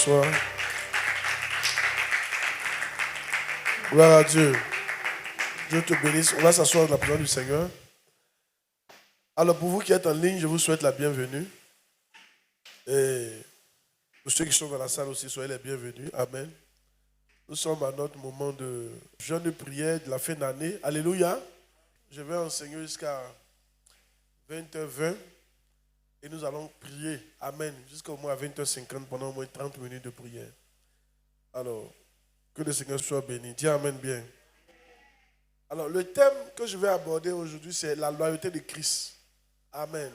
s'asseoir. Gloire à Dieu. Dieu te bénisse. On va s'asseoir dans la présence du Seigneur. Alors pour vous qui êtes en ligne, je vous souhaite la bienvenue. Et pour ceux qui sont dans la salle aussi, soyez les bienvenus. Amen. Nous sommes à notre moment de jeûne de prière de la fin d'année. Alléluia. Je vais enseigner jusqu'à 20h20 et nous allons prier. Amen. Jusqu'au moins à 20h50 pendant au moins 30 minutes de prière. Alors, que le Seigneur soit béni. Dis Amen bien. Alors, le thème que je vais aborder aujourd'hui, c'est la loyauté de Christ. Amen.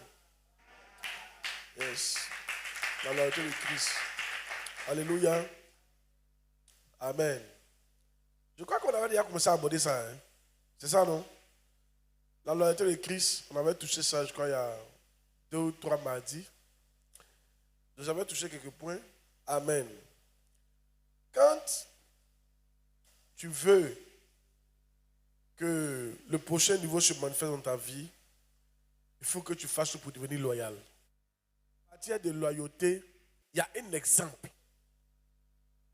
Yes. La loyauté de Christ. Alléluia. Amen. Je crois qu'on avait déjà commencé à aborder ça. Hein? C'est ça, non? La loyauté de Christ, on avait touché ça, je crois, il y a 2 ou 3 mardis. Nous avons touché quelques points. Amen. Quand tu veux que le prochain niveau se manifeste dans ta vie, il faut que tu fasses tout pour devenir loyal. À partir de loyauté, il y a un exemple.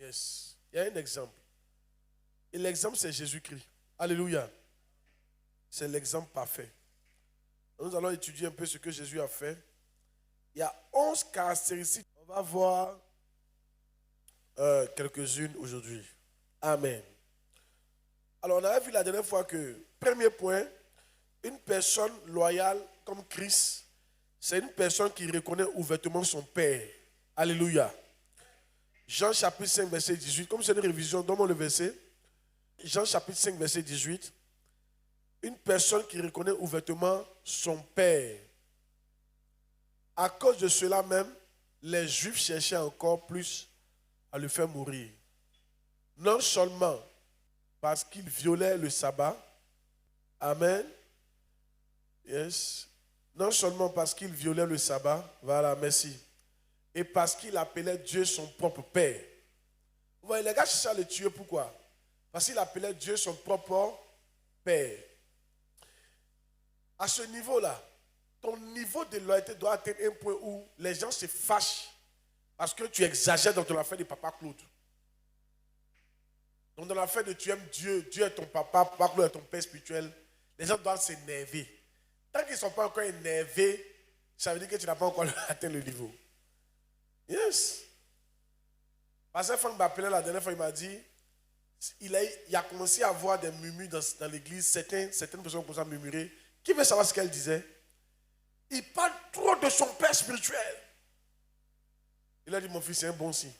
Yes. Il y a un exemple. Et l'exemple, c'est Jésus-Christ. Alléluia. C'est l'exemple parfait. Nous allons étudier un peu ce que Jésus a fait. Il y a 11 caractéristiques. On va voir quelques-unes aujourd'hui. Amen. Alors, on avait vu la dernière fois que, premier point, une personne loyale comme Christ, c'est une personne qui reconnaît ouvertement son Père. Alléluia. Jean chapitre 5, verset 18. Comme c'est une révision, donne-moi le verset. Jean chapitre 5, verset 18. Une personne qui reconnaît ouvertement son Père. À cause de cela même, les Juifs cherchaient encore plus à le faire mourir. Non seulement parce qu'il violait le sabbat. Amen. Yes. Non seulement parce qu'il violait le sabbat. Voilà, merci. Et parce qu'il appelait Dieu son propre Père. Vous voyez, les gars cherchaient à le tuer. Pourquoi? Parce qu'il appelait Dieu son propre Père. À ce niveau-là, ton niveau de loyauté doit atteindre un point où les gens se fâchent parce que tu exagères dans ton affaire de Papa Claude. Donc dans l'affaire de tu aimes Dieu, Dieu est ton papa, Papa Claude est ton père spirituel, les gens doivent s'énerver. Tant qu'ils ne sont pas encore énervés, ça veut dire que tu n'as pas encore atteint le niveau. Yes. Pasteur Franck m'a appelé la dernière fois, il m'a dit, il a commencé à avoir des murmures dans l'église, certaines personnes ont commencé à murmurer. Qui veut savoir ce qu'elle disait? Il parle trop de son père spirituel. Il a dit, mon fils, c'est un bon signe.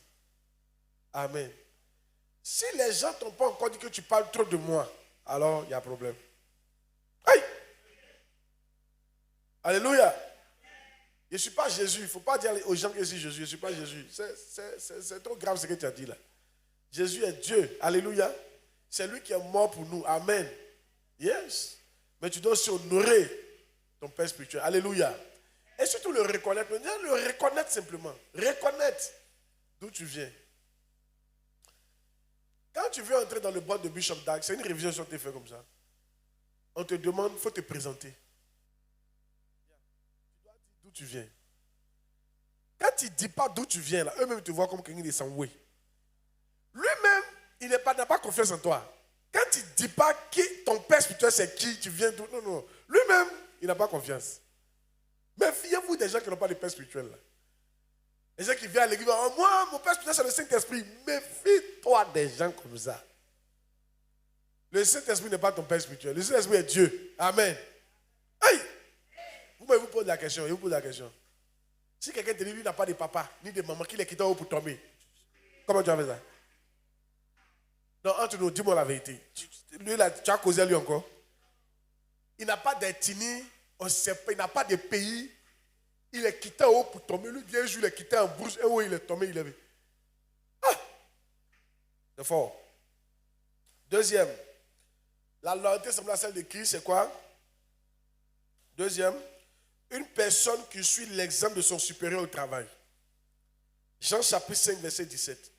Amen. Si les gens t'ont pas encore dit que tu parles trop de moi, alors il y a problème. Aïe! Alléluia! Je ne suis pas Jésus. Il ne faut pas dire aux gens que je suis Jésus. Je ne suis pas Jésus. C'est trop grave ce que tu as dit là. Jésus est Dieu. Alléluia. C'est lui qui est mort pour nous. Amen. Yes. Mais tu dois aussi honorer ton Père spirituel. Alléluia. Et surtout le reconnaître. Le reconnaître simplement. Reconnaître d'où tu viens. Quand tu veux entrer dans le boîte de Bishop Dag, c'est une révision sur tes faits comme ça. On te demande, il faut te présenter. Tu dois dire d'où tu viens. Quand tu ne dis pas d'où tu viens, là, eux-mêmes te voient comme quelqu'un de sans-way. Lui-même, il n'a pas confiance en toi. Quand tu ne dis pas qui ton père spirituel, c'est qui, tu viens d'où. Non, non. Lui-même, il n'a pas confiance. Mais fiez-vous des gens qui n'ont pas de père spirituel. Là. Les gens qui viennent à l'église, oh, moi, mon père spirituel, c'est le Saint-Esprit. Méfie-toi des gens comme ça. Le Saint-Esprit n'est pas ton père spirituel. Le Saint-Esprit est Dieu. Amen. Hey! Vous pouvez vous poser la question. Je vous pose la question. Si quelqu'un te dit, lui n'a pas de papa, ni de maman, qu'il est quitté pour tomber, comment tu as fait ça? Non, entre nous, dis-moi la vérité. Lui, là, tu as causé à lui encore. Il n'a pas d'ethnie, on ne sait pas, il n'a pas de pays. Il est quitté en haut pour tomber. Lui, bien sûr, il est quitté en brousse. Et où il est tombé, il est vu. Ah! C'est fort. Deuxième, la loyauté semblable à celle de Christ, c'est quoi? Deuxième, une personne qui suit l'exemple de son supérieur au travail. Jean chapitre 5, verset 17.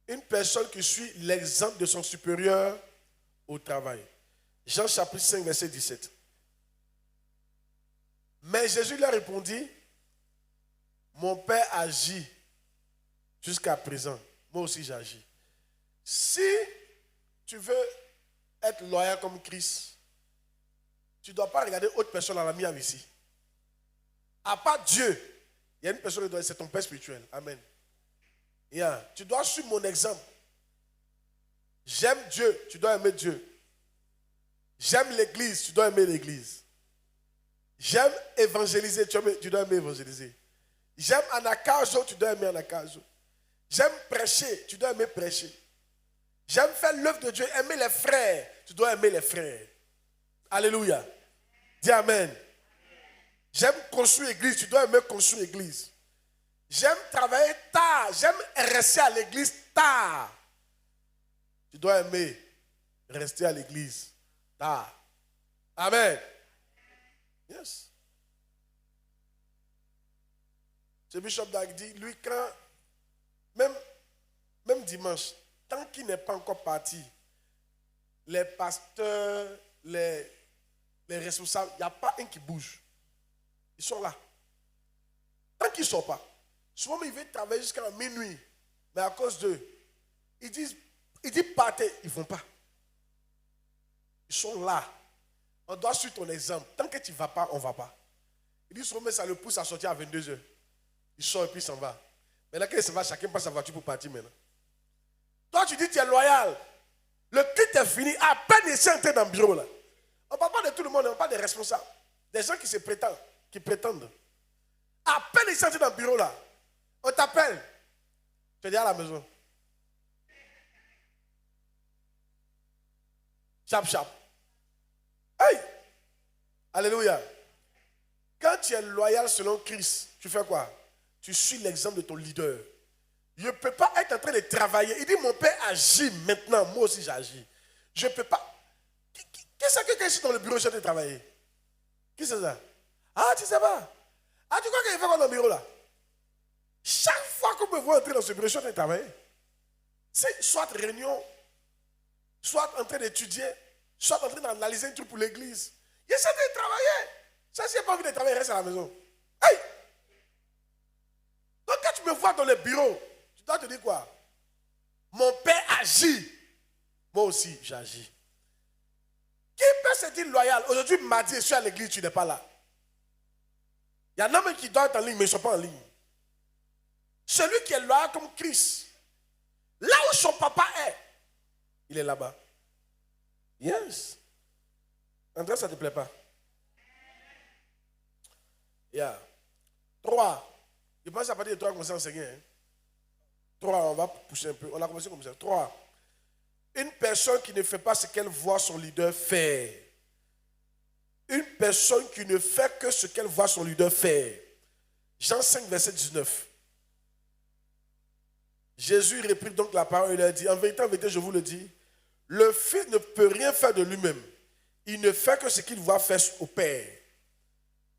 Une personne qui suit l'exemple de son supérieur au travail. Jean chapitre 5, verset 17. Mais Jésus lui a répondu, mon Père agit Jusqu'à présent, moi aussi j'agis. Si tu veux être loyal comme Christ, tu ne dois pas regarder autre personne dans la mienne ici. À part Dieu, il y a une personne qui doit être, c'est ton père spirituel. Amen. Yeah. Tu dois suivre mon exemple. J'aime Dieu, tu dois aimer Dieu. J'aime l'église, tu dois aimer l'église. J'aime évangéliser, tu dois aimer évangéliser. J'aime Anakajo, tu dois aimer Anakajo. J'aime prêcher, tu dois aimer prêcher. J'aime faire l'œuvre de Dieu, aimer les frères, tu dois aimer les frères. Alléluia. Dis Amen. J'aime construire l'église, tu dois aimer construire l'église. J'aime travailler tard, j'aime rester à l'église tard. Tu dois aimer rester à l'église tard. Amen. Yes. Ce Bishop Dag dit, lui, quand, même dimanche, tant qu'il n'est pas encore parti, les pasteurs, les responsables, il n'y a pas un qui bouge. Ils sont là. Tant qu'ils ne sortent pas. Souvent, ils veulent travailler jusqu'à minuit. Mais à cause d'eux, ils disent partez, ils ne vont pas. Ils sont là. On doit suivre ton exemple. Tant que tu ne vas pas, on ne va pas. Ils disent souvent, mais ça le pousse à sortir à 22h. Il sort et puis il s'en va. Maintenant, quand il s'en va, chacun passe sa voiture pour partir maintenant. Toi, tu dis que tu es loyal. Le culte est fini. À peine il s'est entré dans le bureau là. On ne parle pas de tout le monde, on parle des responsables. Des gens qui se prétendent, qui prétendent. À peine il s'est entré dans le bureau là. On t'appelle. Tu dis à la maison. Chap, chap. Hey! Alléluia. Quand tu es loyal selon Christ, tu fais quoi? Tu suis l'exemple de ton leader. Je ne peux pas être en train de travailler. Il dit, mon père agit maintenant, moi aussi j'agis. Je ne peux pas. Qui c'est que quand je suis dans le bureau, je suis en train de travailler? Qui c'est ça? Ah, tu sais pas? Ah, tu crois qu'il fait quoi dans le bureau là? Chaque fois qu'on me voit entrer dans ce bureau, je suis en train de travailler. C'est soit réunion, soit en train d'étudier, soit en train d'analyser un truc pour l'église. Il essaie de travailler. Ça, si il n'a pas envie de travailler, reste à la maison. Hey! Donc quand tu me vois dans le bureau, tu dois te dire quoi? Mon père agit. Moi aussi, j'agis. Qui peut se dire loyal? Aujourd'hui, mardi, je suis à l'église, tu n'es pas là. Il y en a même qui doivent être en ligne, mais ils ne sont pas en ligne. Celui qui est loyal comme Christ, là où son papa est, il est là-bas. Yes. André, ça ne te plaît pas? Yeah. 3. Je pense à partir de 3 qu'on commence à enseigner. 3, on va pousser un peu. On a commencé comme ça. 3. Une personne qui ne fait pas ce qu'elle voit son leader faire. Une personne qui ne fait que ce qu'elle voit son leader faire. Jean 5, verset 19. Jésus reprit donc la parole et il a dit, en vérité, je vous le dis, le Fils ne peut rien faire de lui-même. Il ne fait que ce qu'il voit faire au Père.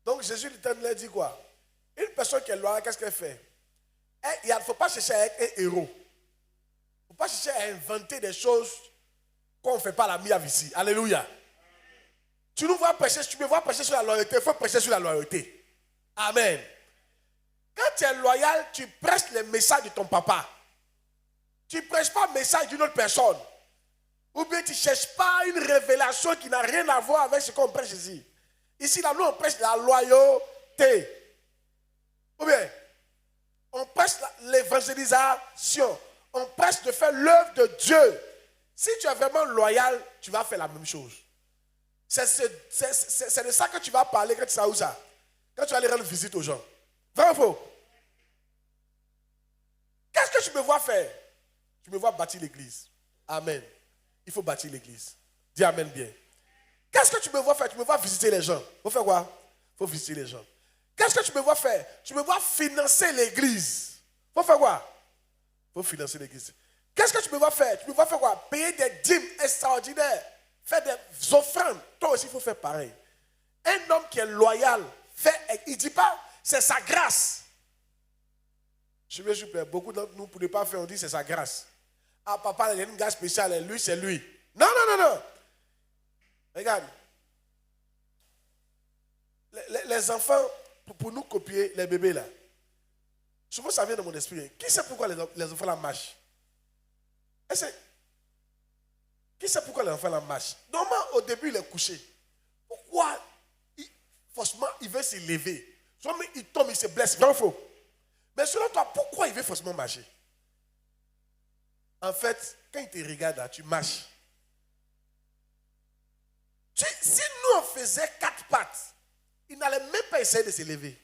Donc Jésus lui a dit quoi? Une personne qui est loyale, qu'est-ce qu'elle fait? Il ne faut pas chercher à être un héros. Il ne faut pas chercher à inventer des choses qu'on ne fait pas la miave ici. Alléluia. Tu nous vois prêcher, tu me vois prêcher sur la loyauté, il faut prêcher sur la loyauté. Amen. Quand tu es loyal, tu prêches les messages de ton papa. Tu ne prêches pas le message d'une autre personne. Ou bien tu ne cherches pas une révélation qui n'a rien à voir avec ce qu'on prêche ici. Ici, là, nous, on prêche la loyauté. Ou bien, on prêche l'évangélisation. On prêche de faire l'œuvre de Dieu. Si tu es vraiment loyal, tu vas faire la même chose. C'est de ça que tu vas parler quand tu seras où ça? Quand tu vas aller rendre visite aux gens. Vrai ou faux? Qu'est-ce que tu me vois faire? Tu me vois bâtir l'église. Amen. Il faut bâtir l'église. Dis amen bien. Qu'est-ce que tu me vois faire? Tu me vois visiter les gens. Il faut faire quoi? Il faut visiter les gens. Qu'est-ce que tu me vois faire? Tu me vois financer l'église. Il faut faire quoi? Il faut financer l'église. Qu'est-ce que tu me vois faire? Tu me vois faire quoi? Payer des dîmes extraordinaires. Faire des offrandes. Toi aussi, il faut faire pareil. Un homme qui est loyal, il ne dit pas, c'est sa grâce. Je me suis beaucoup d'entre nous, pour ne pas faire, on dit c'est sa grâce. Ah, papa, il y a une grâce spéciale, lui, c'est lui. Non, non, non, non. Regarde. Les enfants, pour nous copier, les bébés là, Souvent, ça vient de mon esprit. Qui sait pourquoi les enfants là marchent? Qui sait pourquoi les enfants là marchent? Normalement, au début, il est couché. Pourquoi forcément, il veut se lever? Soit il tombe, il se blesse. Vrai ou faux? Mais selon toi, pourquoi il veut forcément marcher? En fait, quand il te regarde, là, tu marches. Si nous, on faisait 4 pattes, il n'allait même pas essayer de se lever.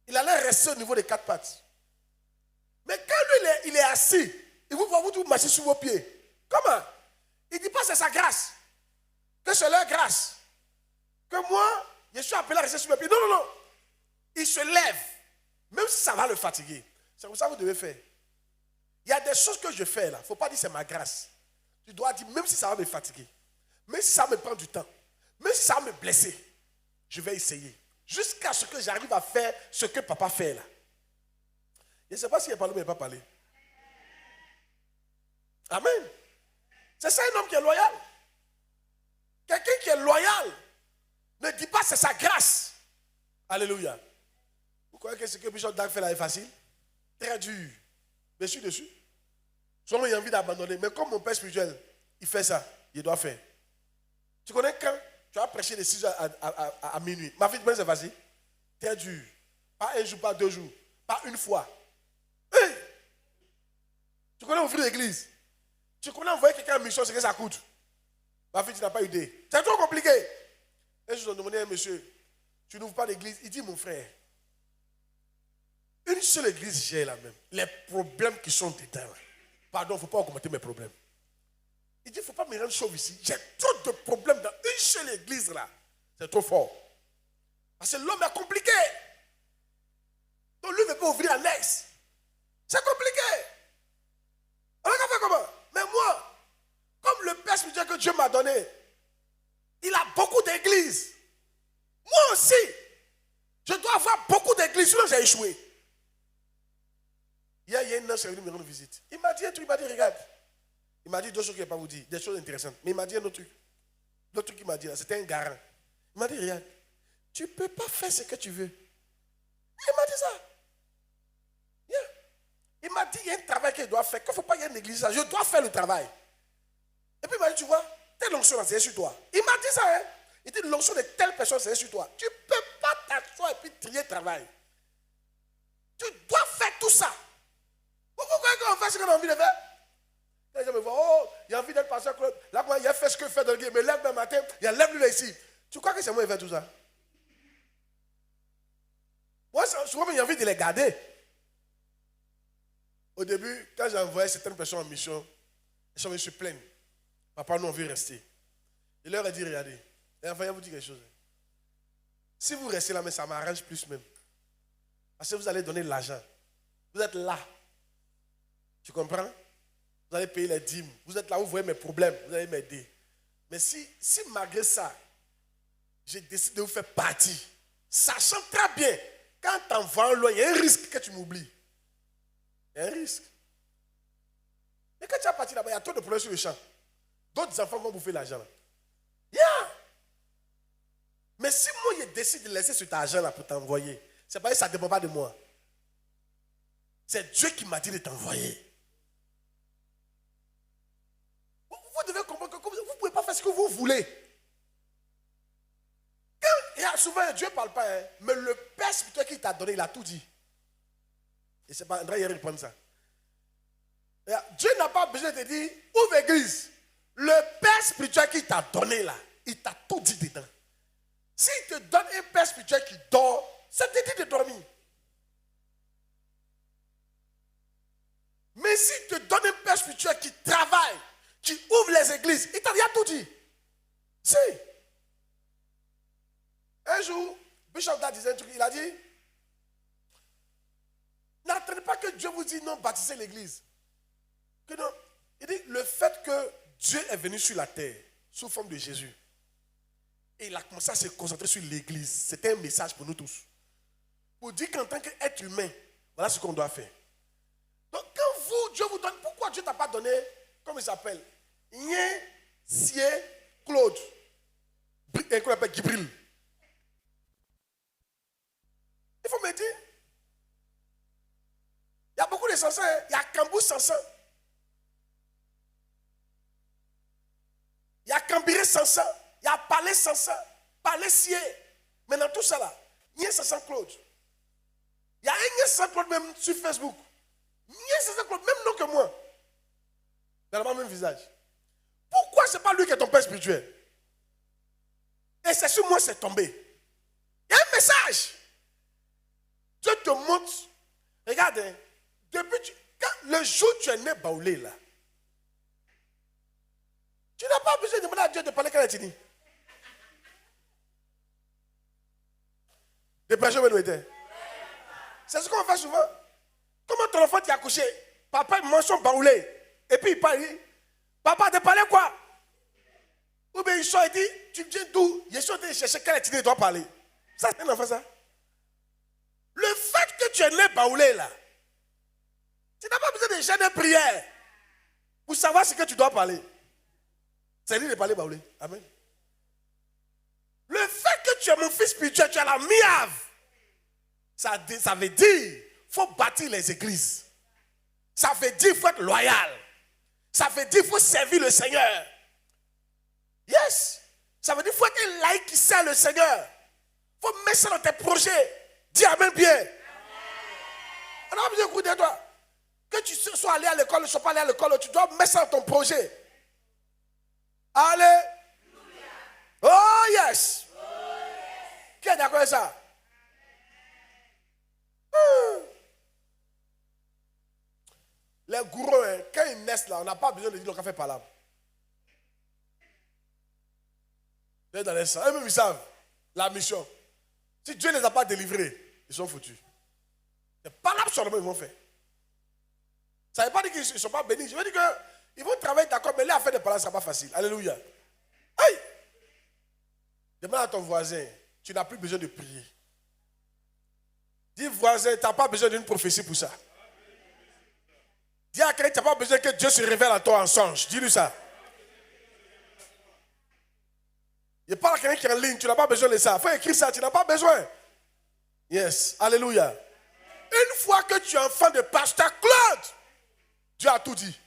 Il allait rester au niveau des 4 pattes. Mais quand lui, il est assis, il vous voit vous marcher sur vos pieds. Comment? Il ne dit pas c'est sa grâce. Que c'est leur grâce. Que moi, je suis appelé à rester sur mes pieds. Non, non, non. Il se lève. Même si ça va le fatiguer. C'est comme ça que vous devez faire. Il y a des choses que je fais là. Il ne faut pas dire c'est ma grâce. Tu dois dire même si ça va me fatiguer. Même si ça me prend du temps. Même si ça va me blesser. Je vais essayer. Jusqu'à ce que j'arrive à faire ce que papa fait là. Je ne sais pas s'il a parlé ou il n'a pas parlé. Amen. C'est ça un homme qui est loyal. Quelqu'un qui est loyal ne dit pas c'est sa grâce. Alléluia. Vous croyez que ce que Bishop Dag fait là est facile? Très dur. Mais je suis dessus. Souvent il a envie d'abandonner. Mais comme mon père spirituel, il fait ça, il doit faire. Tu connais quand tu as prêché de 6h à minuit. Ma vie, c'est facile. Très dur. Pas un jour, pas 2 jours. Pas une fois. Hey! Tu connais ouvrir l'église. Tu connais envoyer quelqu'un en mission, c'est que ça coûte. Ma fille, tu n'as pas idée. C'est trop compliqué. Et je lui ai demandé à un monsieur, tu n'ouvres pas l'église? Il dit, mon frère, une seule église, j'ai la même. Les problèmes qui sont dedans. Pardon, il ne faut pas augmenter mes problèmes. Il dit, il ne faut pas me rendre chauve ici. J'ai trop de problèmes dans une seule église là. C'est trop fort. Parce que l'homme est compliqué. Donc lui ne veut pas ouvrir annexe. C'est compliqué. Alors on va faire comment? Mais moi, comme le Père spirituel que Dieu m'a donné, il a beaucoup d'églises. Moi aussi, je dois avoir beaucoup d'églises, sinon j'ai échoué. Hier, il y a une nurse qui est venue me rendre visite. Il m'a dit un truc, il m'a dit, regarde. Il m'a dit 2 choses qu'il n'a pas vous dire, des choses intéressantes. Mais il m'a dit un autre truc. L'autre truc qu'il m'a dit là, c'était un garant. Il m'a dit, regarde, tu ne peux pas faire ce que tu veux. Il m'a dit ça. Yeah. Il m'a dit, il y a un travail qu'il doit faire. Qu'il ne faut pas qu'il y ait une église. Je dois faire le travail. Et puis il m'a dit, tu vois, telle onction là, c'est sur toi. Il m'a dit ça, hein. Il dit, l'onction de telle personne, c'est sur toi. Tu ne peux pas t'asseoir et puis trier le travail. Tu dois faire tout ça. Vous croyez qu'on fait ce qu'on a envie de faire? Les gens me voient, oh, il a envie d'être pasteur. Là, il a fait ce que fait dans le game. Il me lève le matin, il lève lui là ici. Tu crois que c'est moi qui fais tout ça? Moi, souvent, j'ai envie de les garder. Au début, quand j'ai envoyé certaines personnes en mission, elles sont venues se plaindre. Papa, nous, on veut rester. Il leur a dit, regardez, et enfin, je vous dire quelque chose. Si vous restez là, mais ça m'arrange plus même. Parce que vous allez donner de l'argent. Vous êtes là. Tu comprends? Vous allez payer les dîmes. Vous êtes là, vous voyez mes problèmes. Vous allez m'aider. Mais si malgré ça, j'ai décidé de vous faire partie, sachant très bien, quand tu envoies loin, il y a un risque que tu m'oublies. Il y a un risque. Mais quand tu as parti là-bas, il y a trop de problèmes sur le champ. D'autres enfants vont bouffer l'argent là. Yeah. Mais si moi, je décide de laisser cet argent-là pour t'envoyer, c'est pas que ça ne dépend pas de moi. C'est Dieu qui m'a dit de t'envoyer. Vous devez comprendre que vous ne pouvez pas faire ce que vous voulez. Souvent, Dieu ne parle pas, hein, mais le Père spirituel qui t'a donné, il a tout dit. Et c'est pas André qui répond ça. Dieu n'a pas besoin de te dire, ouvre l'église. Le Père spirituel qui t'a donné là, il t'a tout dit dedans. S'il te donne un Père spirituel qui dort, ça te dit de dormir. Mais s'il te donne un Père spirituel qui travaille, qui ouvre les églises, il t'a tout dit. Si. Un jour, Bishop Da disait un truc, il a dit, n'attendez pas que Dieu vous dise non, baptisez l'église. Que non. Il dit, le fait que Dieu est venu sur la terre, sous forme de Jésus, et il a commencé à se concentrer sur l'église, c'était un message pour nous tous. Pour dire qu'en tant qu'être humain, voilà ce qu'on doit faire. Donc quand Dieu vous donne, pourquoi Dieu ne t'a pas donné, comment il s'appelle? Nien, Sie, Claude. Et qu'on appelle Gibril. Il faut me dire. Il y a beaucoup de Sansan. Hein? Il y a Kambou Sansan. Il y a Cambiré Sansan. Il y a Palais Sansan. Palais Sié. Maintenant tout ça là. Il y a Sansan Claude. Il y a un Sansan Claude même sur Facebook. Il y a Sansan Claude même nom que moi. Dans le même visage. Pourquoi ce n'est pas lui qui est ton père spirituel? Et c'est sur moi c'est tombé. Il y a un message. Dieu te montre. Regarde, hein, depuis le jour où tu es né baoulé là, tu n'as pas besoin de demander à Dieu de parler Kalatini. Dépression, c'est ce qu'on fait souvent. Comment ton enfant t'y a couché? Papa et maman sont baoulés. Et puis il parle. Papa, t'as parlé quoi? Ou bien il sort et dit, tu viens d'où? Il est en train de chercher Kalatini, il doit parler. Ça, c'est un enfant, ça. Le fait que tu es né baoulé là, tu n'as pas besoin de jeûner de prière pour savoir ce que tu dois parler. C'est lui de parler baoulé. Amen. Le fait que tu es mon fils spirituel, tu es la miave. Ça veut dire qu'il faut bâtir les églises. Ça veut dire qu'il faut être loyal. Ça veut dire qu'il faut servir le Seigneur. Yes. Ça veut dire qu'il faut être un laïc qui sert le Seigneur. Il faut mettre ça dans tes projets. Dis amen bien. Amen. On n'a pas besoin d'écouter toi. Que tu sois allé à l'école, ne sois pas allé à l'école, tu dois mettre ça dans ton projet. Allez. Oh yes. Qui est d'accord avec ça? Les gourous, hein, quand ils naissent là, on n'a pas besoin de dire le café par là. Dans les sangs. Eux-mêmes, ils savent la mission. Si Dieu ne les a pas délivrés, ils sont foutus. Les palabres seulement ils vont faire. Ça ne veut pas dire qu'ils ne sont pas bénis. Je veux dire qu'ils vont travailler d'accord, mais les affaires de palabres ne sera pas facile. Alléluia. Hey! Demande à ton voisin, tu n'as plus besoin de prier. Dis voisin, tu n'as pas besoin d'une prophétie pour ça. Dis à quelqu'un, tu n'as pas besoin que Dieu se révèle à toi en songe. Dis-lui ça. Il parle à quelqu'un qui est en ligne, tu n'as pas besoin de ça. Il faut écrire ça, tu n'as pas besoin. Yes, alléluia. Une fois que tu es enfant de pasteur Claude, Dieu a tout dit.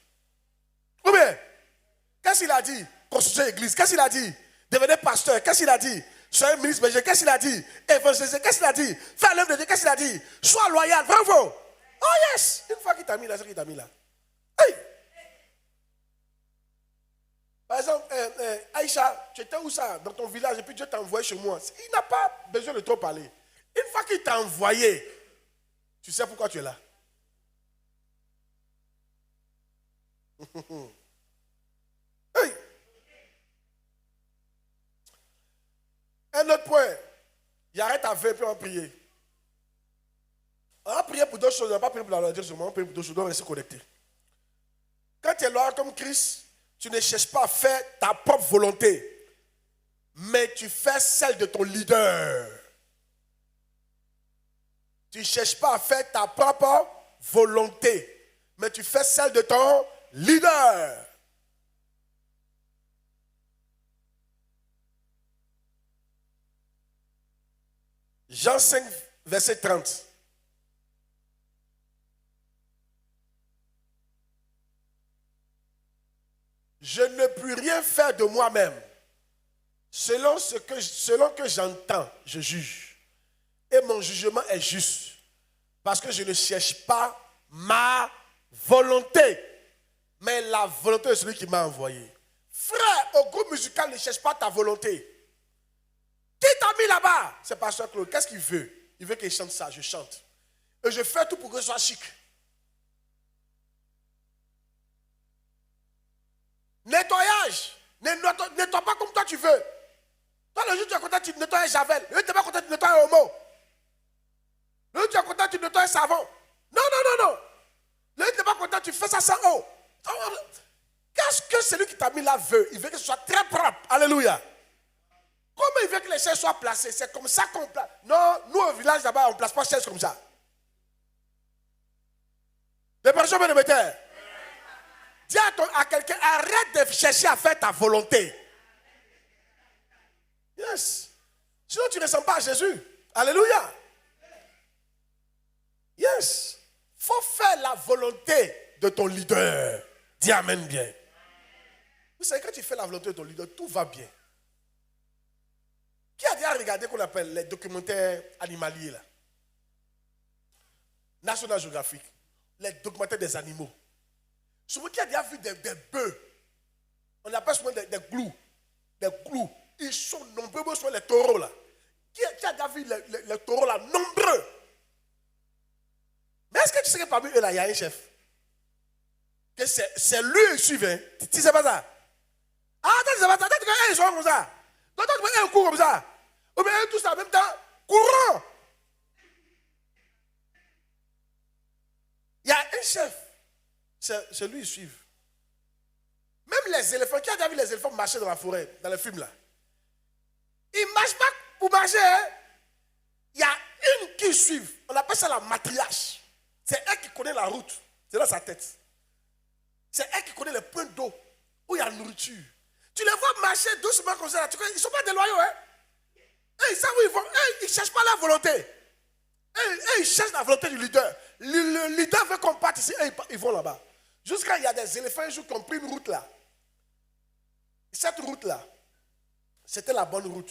Ou bien, qu'est-ce qu'il a dit? Construire l'église. Qu'est-ce qu'il a dit? Devenir pasteur. Qu'est-ce qu'il a dit? Soyez ministre berger. Qu'est-ce qu'il a dit? Évangéliser. Qu'est-ce qu'il a dit? Faire l'œuvre de Dieu. Qu'est-ce qu'il a dit? Sois loyal. Bravo. Oh yes. Une fois qu'il t'a mis là, c'est qu'il t'a mis là. Hey. Par exemple, Aïcha, tu étais où ça? Dans ton village, et puis Dieu t'a envoyé chez moi. Il n'a pas besoin de trop parler. Une fois qu'il t'a envoyé, tu sais pourquoi tu es là. Hey. Un autre point. Il arrête à 20 puis on va prier. On va prier pour d'autres choses. On ne va pas prier pour la loyauté seulement. On va prier pour d'autres choses. On va rester connecté. Quand tu es loyal comme Christ, tu ne cherches pas à faire ta propre volonté, mais tu fais celle de ton leader. Tu ne cherches pas à faire ta propre volonté, mais tu fais celle de ton leader. Jean 5, verset 30. Je ne puis rien faire de moi-même. Selon que j'entends, je juge. Et mon jugement est juste. Parce que je ne cherche pas ma volonté, mais la volonté de celui qui m'a envoyé. Frère, au groupe musical, ne cherche pas ta volonté. Qui t'a mis là-bas? C'est Pasteur Claude. Qu'est-ce qu'il veut? Il veut qu'il chante ça, je chante. Et je fais tout pour que ce soit chic. Nettoyage. Nettoie pas comme toi tu veux. Toi, le jour où tu es content, tu nettoies Javel. Le jour où tu n'es pas content, tu nettoies Homo. Le jour où tu es content, tu nettoies savon. Non. Le jour où tu n'es pas content, tu fais ça sans eau. Qu'est-ce que celui qui t'a mis là veut? Il veut que ce soit très propre. Alléluia. Comment il veut que les chaises soient placées? C'est comme ça qu'on place. Non, nous au village là-bas, on ne place pas chaises comme ça. Les personnes me mettaient. Dis à quelqu'un, arrête de chercher à faire ta volonté. Yes. Sinon, tu ne ressembles pas à Jésus. Alléluia. Yes. faut faire la volonté de ton leader. Dis amen bien. Vous savez, quand tu fais la volonté de ton leader, tout va bien. Qui a déjà regardé qu'on appelle les documentaires animaliers là? National Geographic, les documentaires des animaux. Souvent, qui a déjà vu des bœufs? On appelle souvent des glous. Des glous. Ils sont nombreux, sur les taureaux là. Qui a déjà vu les taureaux là, nombreux? Mais est-ce que tu sais que parmi eux là, il y a un chef? Que c'est lui qui suit, hein? Tu sais pas ça? Ah, attends, c'est pas ça. Attends, ils sont comme ça. Toi, tu mets un coup comme ça. Ou bien tous en même temps, courant. Il y a un chef. C'est lui qui suit. Même les éléphants, qui a déjà vu les éléphants marcher dans la forêt, dans le film là? Ils ne marchent pas pour marcher. Hein? Il y a une qui suit. On appelle ça la matriarche. C'est elle qui connaît la route. C'est dans sa tête. C'est elle qui connaît les points d'eau où il y a la nourriture. Tu les vois marcher doucement comme ça. Ils ne sont pas déloyaux. Hein? Et ils savent où ils vont. Ils ne cherchent pas la volonté. Et ils cherchent la volonté du leader. Le leader veut qu'on parte ici. Et ils vont là-bas. Jusqu'à il y a des éléphants qui ont pris une route là. Cette route là, c'était la bonne route.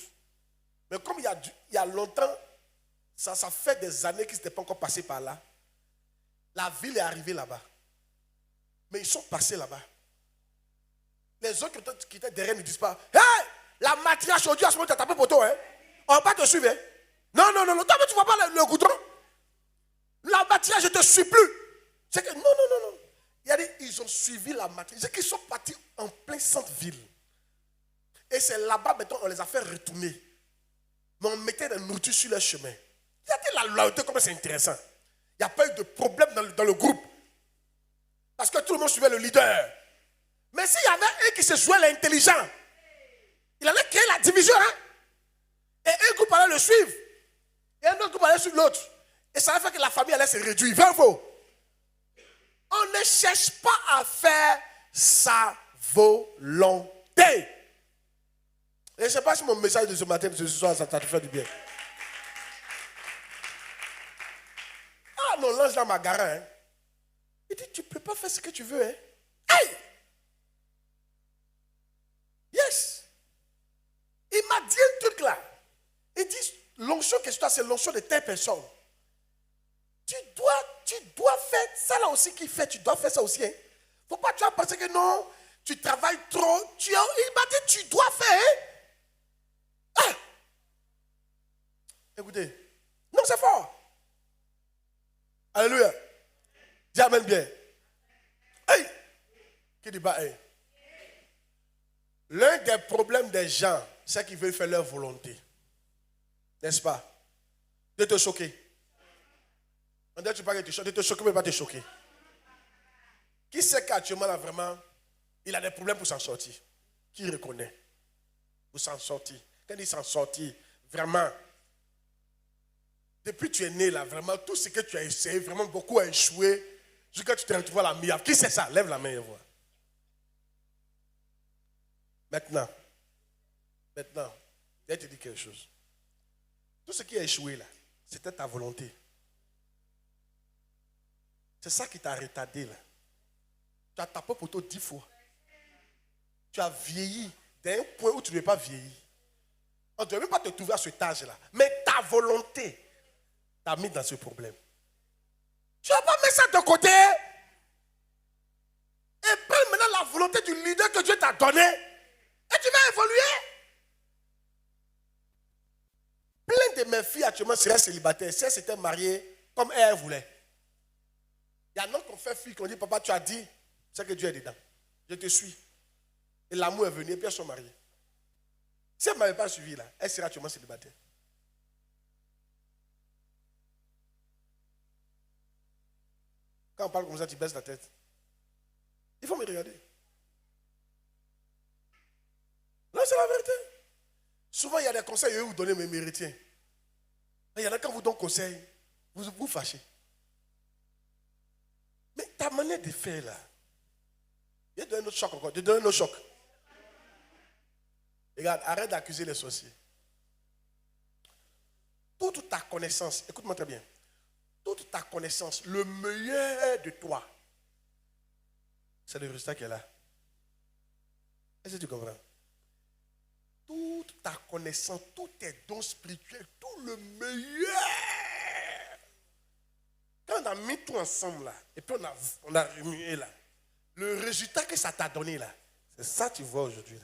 Mais comme il y a longtemps, ça fait des années qu'ils n'étaient pas encore passés par là. La ville est arrivée là-bas. Mais ils sont passés là-bas. Les autres qui étaient derrière ne disent pas, hey, la matriarche aujourd'hui, à ce moment, tu as tapé pour toi. Hein? On ne va pas te suivre. Hein? Non. Toi, tu ne vois pas le goudron. La matriarche, je ne te suis plus. C'est que, non. Ils ont suivi la matriarche. C'est qu'ils sont partis en plein centre-ville. Et c'est là-bas, maintenant, on les a fait retourner. Mais on mettait la nourriture sur leur chemin. Regardez la loyauté, comment c'est intéressant. Il n'y a pas eu de problème dans le groupe. Parce que tout le monde suivait le leader. Mais s'il y avait un qui se jouait l'intelligent, il allait créer la division. Hein? Et un groupe allait le suivre. Et un autre groupe allait suivre l'autre. Et ça allait faire que la famille allait se réduire. Vrai ou faux? On ne cherche pas à faire sa volonté. Et je ne sais pas si mon message de ce matin, de ce soir, ça t'a fait du bien. Ah non, l'ange là m'a garé. Hein. Il dit, tu ne peux pas faire ce que tu veux. Hein. Aïe! Yes! Il m'a dit un truc là. Il dit, l'onction que toi, c'est l'onction de telle personne. Tu dois faire ça là aussi qu'il fait. Tu dois faire ça aussi. Hein. Faut pas tu vas penser que non, tu travailles trop. Il m'a dit, tu dois faire. Hein. Ah! Écoutez, non, c'est fort. Alléluia. Dis amen bien. Hey! Qui dit bah, hey? L'un des problèmes des gens, c'est qu'ils veulent faire leur volonté. N'est-ce pas? De te choquer. On dit tu parles de te choquer, mais pas te choquer. Qui sait qu'actuellement, là, vraiment, il a des problèmes pour s'en sortir? Qui reconnaît? Pour s'en sortir. Quand il s'en sortir, vraiment, depuis que tu es né, là, vraiment, tout ce que tu as essayé, vraiment, beaucoup a échoué. Jusqu'à tu te retrouves à la meilleure. Qui sait ça? Lève la main et vois. Maintenant, je vais te dire quelque chose. Tout ce qui a échoué là, c'était ta volonté. C'est ça qui t'a retardé là. Tu as tapé pour toi 10 fois. Tu as vieilli d'un point où tu ne veux pas vieillir. On ne devait même pas te trouver à cet âge là. Mais ta volonté t'a mis dans ce problème. Tu ne vas pas mettre ça de côté. Et prends maintenant la volonté du leader que Dieu t'a donné. Et tu vas évoluer. Plein de mes filles actuellement seraient célibataires. Si elles s'étaient mariées comme elles voulaient. Il y en a qui ont fait fille, qui ont dit, papa, tu as dit, c'est que Dieu est dedans. Je te suis. Et l'amour est venu, et puis elles sont mariées. Si elles ne m'avaient pas suivi là, elles seraient actuellement célibataires. Quand on parle comme ça, tu baisses la tête. Il faut me regarder. Là, c'est la vérité. Souvent, il y a des conseils, eux, vous donnez, mais ils retiennent. Il y en a quand vous donnez conseil, vous vous fâchez. Mais ta manière de faire là, il y a donné notre choc encore. Je donne notre choc. Regarde, arrête d'accuser les sorciers. Toute ta connaissance, écoute-moi très bien. toute ta connaissance, le meilleur de toi, c'est le résultat qui est là. Est-ce que tu comprends? Toute ta connaissance, tous tes dons spirituels, tout le meilleur. Quand on a mis tout ensemble là, et puis on a remué là, le résultat que ça t'a donné là, c'est ça que tu vois aujourd'hui.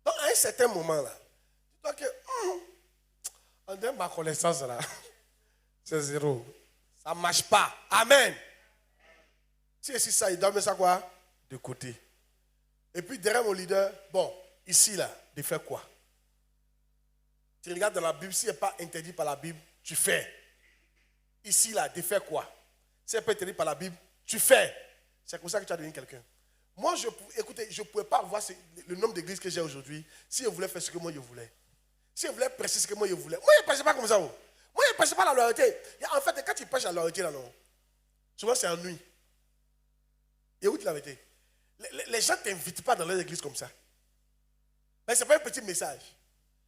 Donc à un certain moment là, tu vois que on donne ma connaissance là, c'est zéro. Ça ne marche pas. Amen. Si c'est ça, il doit mettre ça quoi? De côté. Et puis derrière mon leader, bon, ici là, de faire quoi? Tu regardes dans la Bible, si ce n'est pas interdit par la Bible, tu fais. Ici là, de faire quoi? Si ce n'est pas interdit par la Bible, tu fais. C'est comme ça que tu as devenu quelqu'un. Moi, écoutez, je ne pouvais pas avoir le nombre d'églises que j'ai aujourd'hui si je voulais faire ce que moi je voulais. Si je voulais prêcher ce que moi je voulais. Moi, je ne prêchais pas comme ça. Moi, je ne prêchais pas la loyauté. En fait, quand tu prêches la loyauté, là, non, souvent c'est ennui. Et où tu l'as été? Les gens ne t'invitent pas dans leur église comme ça. Mais ce n'est pas un petit message.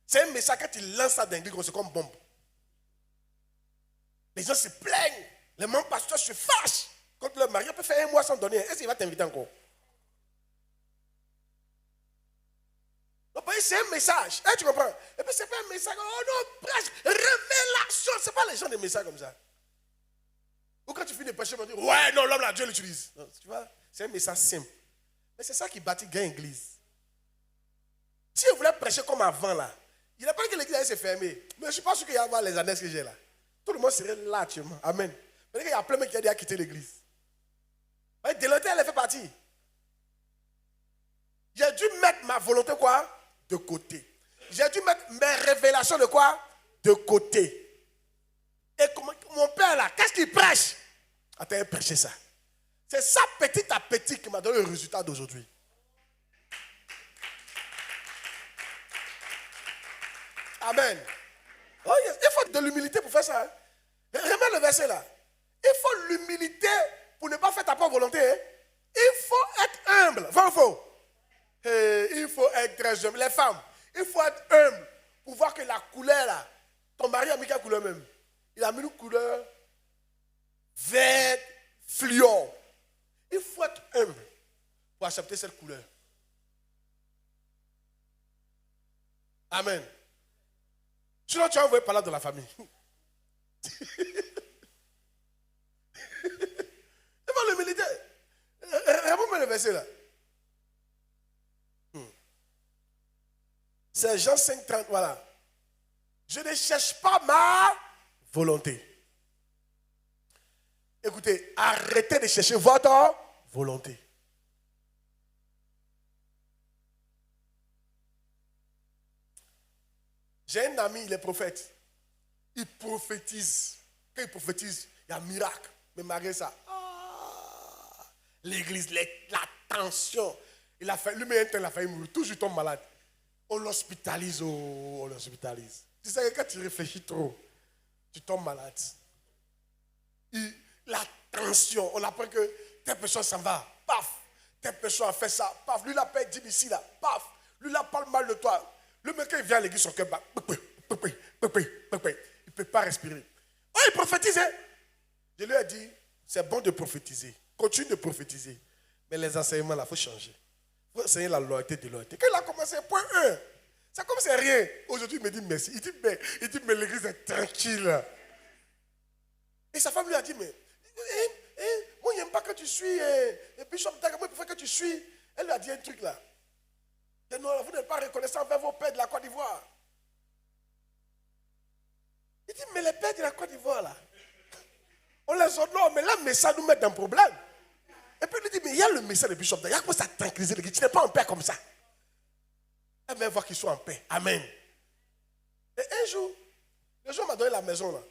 C'est un message quand tu lances ça dans l'église, c'est comme bombe. Les gens se plaignent. Les membres pasteurs se fâchent. Quand leur mari peut faire un mois sans donner, est-ce qu'il va t'inviter encore? Donc, c'est un message. Hein, tu comprends? Et puis, c'est pas un message. Oh non, prêche, révélation. Ce n'est pas les gens des messages comme ça. Ou quand tu finis de prêcher, on dit ouais, non, l'homme là, Dieu l'utilise. Tu vois, c'est un message simple. Mais c'est ça qui bâtit gain église. Si je voulais prêcher comme avant là, il n'est pas que l'église allait se fermer. Mais je ne suis pas sûr qu'il y a les annexes que j'ai là. Tout le monde serait là actuellement. Amen. Mais il y a plein de gens qui ont déjà quitté l'église. Déloté, elle fait partie. J'ai dû mettre ma volonté quoi? De côté. J'ai dû mettre mes révélations de quoi? De côté. Et mon père là, qu'est-ce qu'il prêche? Attends, il prêchait ça. C'est ça petit à petit qui m'a donné le résultat d'aujourd'hui. Amen. Oh yes. Il faut de l'humilité pour faire ça. Hein? Remets le verset là. Il faut l'humilité pour ne pas faire ta propre volonté. Hein? Il faut être humble. Vrai ou faux? Il faut être très humble. Les femmes, il faut être humble pour voir que la couleur là, ton mari a mis quelle couleur même? Il a mis une couleur vert fluor. Il faut être humble pour accepter cette couleur. Amen. Sinon, tu vas envoyer par là de la famille. Il faut l'humilité. Réponds-moi le verset là. C'est Jean 5,30, voilà. Je ne cherche pas ma volonté. Écoutez, arrêtez de chercher votre volonté. J'ai un ami, il est prophète. Il prophétise. Quand il prophétise, il y a un miracle. Mais malgré ça, l'église, la tension. Il a fait, lui-même, il a failli mourir. Toujours il tombe malade. On l'hospitalise, on l'hospitalise. Tu sais que quand tu réfléchis trop, tu tombes malade. La tension, on apprend que telle personne s'en va, paf. Telle personne a fait ça, paf. Lui, il a payé 10 ici, là, paf. Lui, il parle mal de toi. Le mec, quand il vient à l'église, son cœur bat. Il ne peut pas respirer. Oh, il prophétise. Hein? Je lui ai dit, c'est bon de prophétiser. Continue de prophétiser. Mais les enseignements, là, il faut changer. Il faut enseigner la loyauté de loyauté. Quand il a commencé, point 1. C'est comme c'est rien. Aujourd'hui, il me dit merci. Il dit, mais l'église est tranquille. Et sa femme lui a dit, mais moi, je n'aime pas que tu suis. Et puis, moi, je préfère que tu suis. Elle lui a dit un truc là. Et non, vous n'êtes pas reconnaissant envers vos pères de la Côte d'Ivoire. Il dit, mais les pères de la Côte d'Ivoire là, on les honore, mais là, mais ça nous met dans un problème. Et puis il lui dit, mais il y a le message de Bishop, il y a quoi ça tranquilliser l'église, tu n'es pas en paix comme ça. Elle veut voir qu'ils soient en paix. Amen. Et un jour, le jour m'a donné la maison là.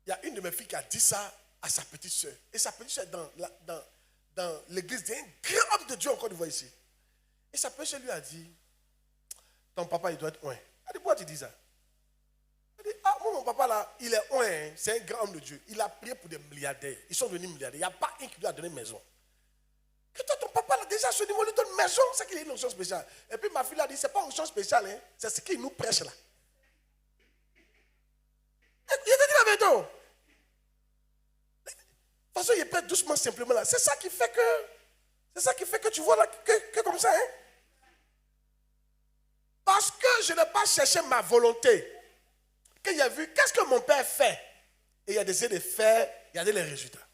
Il y a une de mes filles qui a dit ça à sa petite soeur. Et sa petite soeur dans l'église d'un grand homme de Dieu en Côte d'Ivoire ici. Et sa petite soeur lui a dit, ton papa il doit être loin. Elle a dit, pourquoi tu dis ça? Elle dit, ah, moi, mon papa là, il est loin, hein, c'est un grand homme de Dieu. Il a prié pour des milliardaires. Ils sont devenus milliardaires. Il n'y a pas un qui lui a donné maison. Que toi, ton papa là, déjà, ce niveau, lui donne maison, c'est qu'il a une onction spéciale. Et puis ma fille a dit, c'est pas une onction spéciale, hein, c'est ce qu'il nous prêche là. Il te dit la vérité. De toute façon, il pète doucement, simplement là. C'est ça qui fait que tu vois là, que comme ça. Hein? Parce que je n'ai pas cherché ma volonté. Quand il a vu, qu'est-ce que mon père fait? Et il a décidé de faire, regardez les résultats.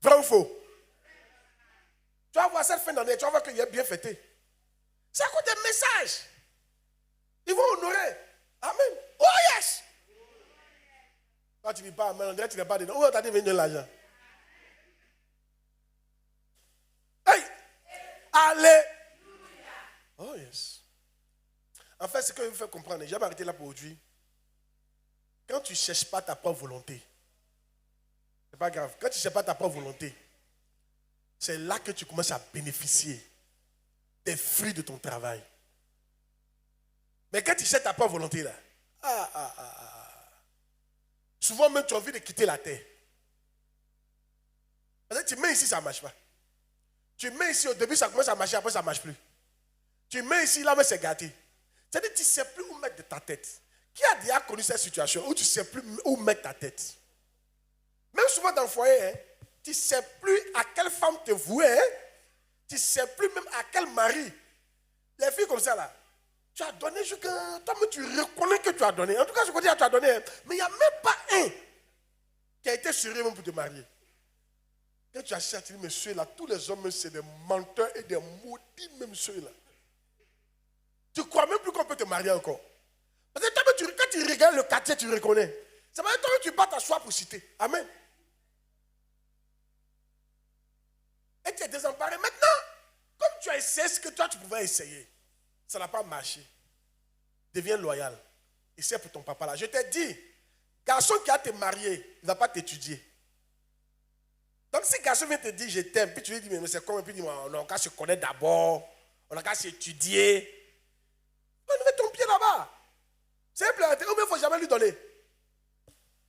Vrai ou faux? Tu vas voir cette fin d'année, tu vas voir qu'il est bien fêté. C'est à cause des messages. Ils vont honorer. Amen. Oh yes! Quand tu ne dis pas amen, on dirait que tu n'es pas dedans. Où t'as dit venir de l'argent? Hey! Allez! Oh yes. En fait, ce que je veux faire comprendre, j'ai arrêté là pour aujourd'hui. Quand tu ne cherches pas ta propre volonté, c'est pas grave. Quand tu ne cherches pas ta propre volonté, c'est là que tu commences à bénéficier des fruits de ton travail. Mais quand tu cherches ta propre volonté, là, souvent même tu as envie de quitter la terre. Parce que tu mets ici, ça ne marche pas. Tu mets ici, au début, ça commence à marcher, après, ça ne marche plus. Tu mets ici, là, mais c'est gâté. C'est-à-dire que tu ne sais plus où mettre de ta tête. Qui a déjà connu cette situation où tu ne sais plus où mettre ta tête? Même souvent dans le foyer, hein, tu ne sais plus à quelle femme te vouer. Hein? Tu ne sais plus même à quel mari. Les filles comme ça, là, tu as donné, toi-même tu reconnais que tu as donné. En tout cas, je connais que tu as donné. Hein? Mais il n'y a même pas un qui a été sérieux même pour te marier. Quand tu as cherché, mais ceux-là, tous les hommes, c'est des menteurs et des maudits, même ceux-là. Tu ne crois même plus qu'on peut te marier encore. Parce que toi, quand tu regardes le quartier, tu reconnais. C'est pas toi que tu bats ta soie pour citer. Amen. Et tu es désemparé. Maintenant, comme tu as essayé ce que toi, tu pouvais essayer, ça n'a pas marché. Deviens loyal. Et c'est pour ton papa là. Je t'ai dit, garçon qui a te marié, il ne va pas t'étudier. Donc si garçon vient te dire je t'aime, puis tu lui dis mais c'est comment, puis tu dis on n'a qu'à se connaître d'abord, on n'a qu'à s'étudier. Mets ton pied là-bas. C'est simple, ou bien il ne faut jamais lui donner. Il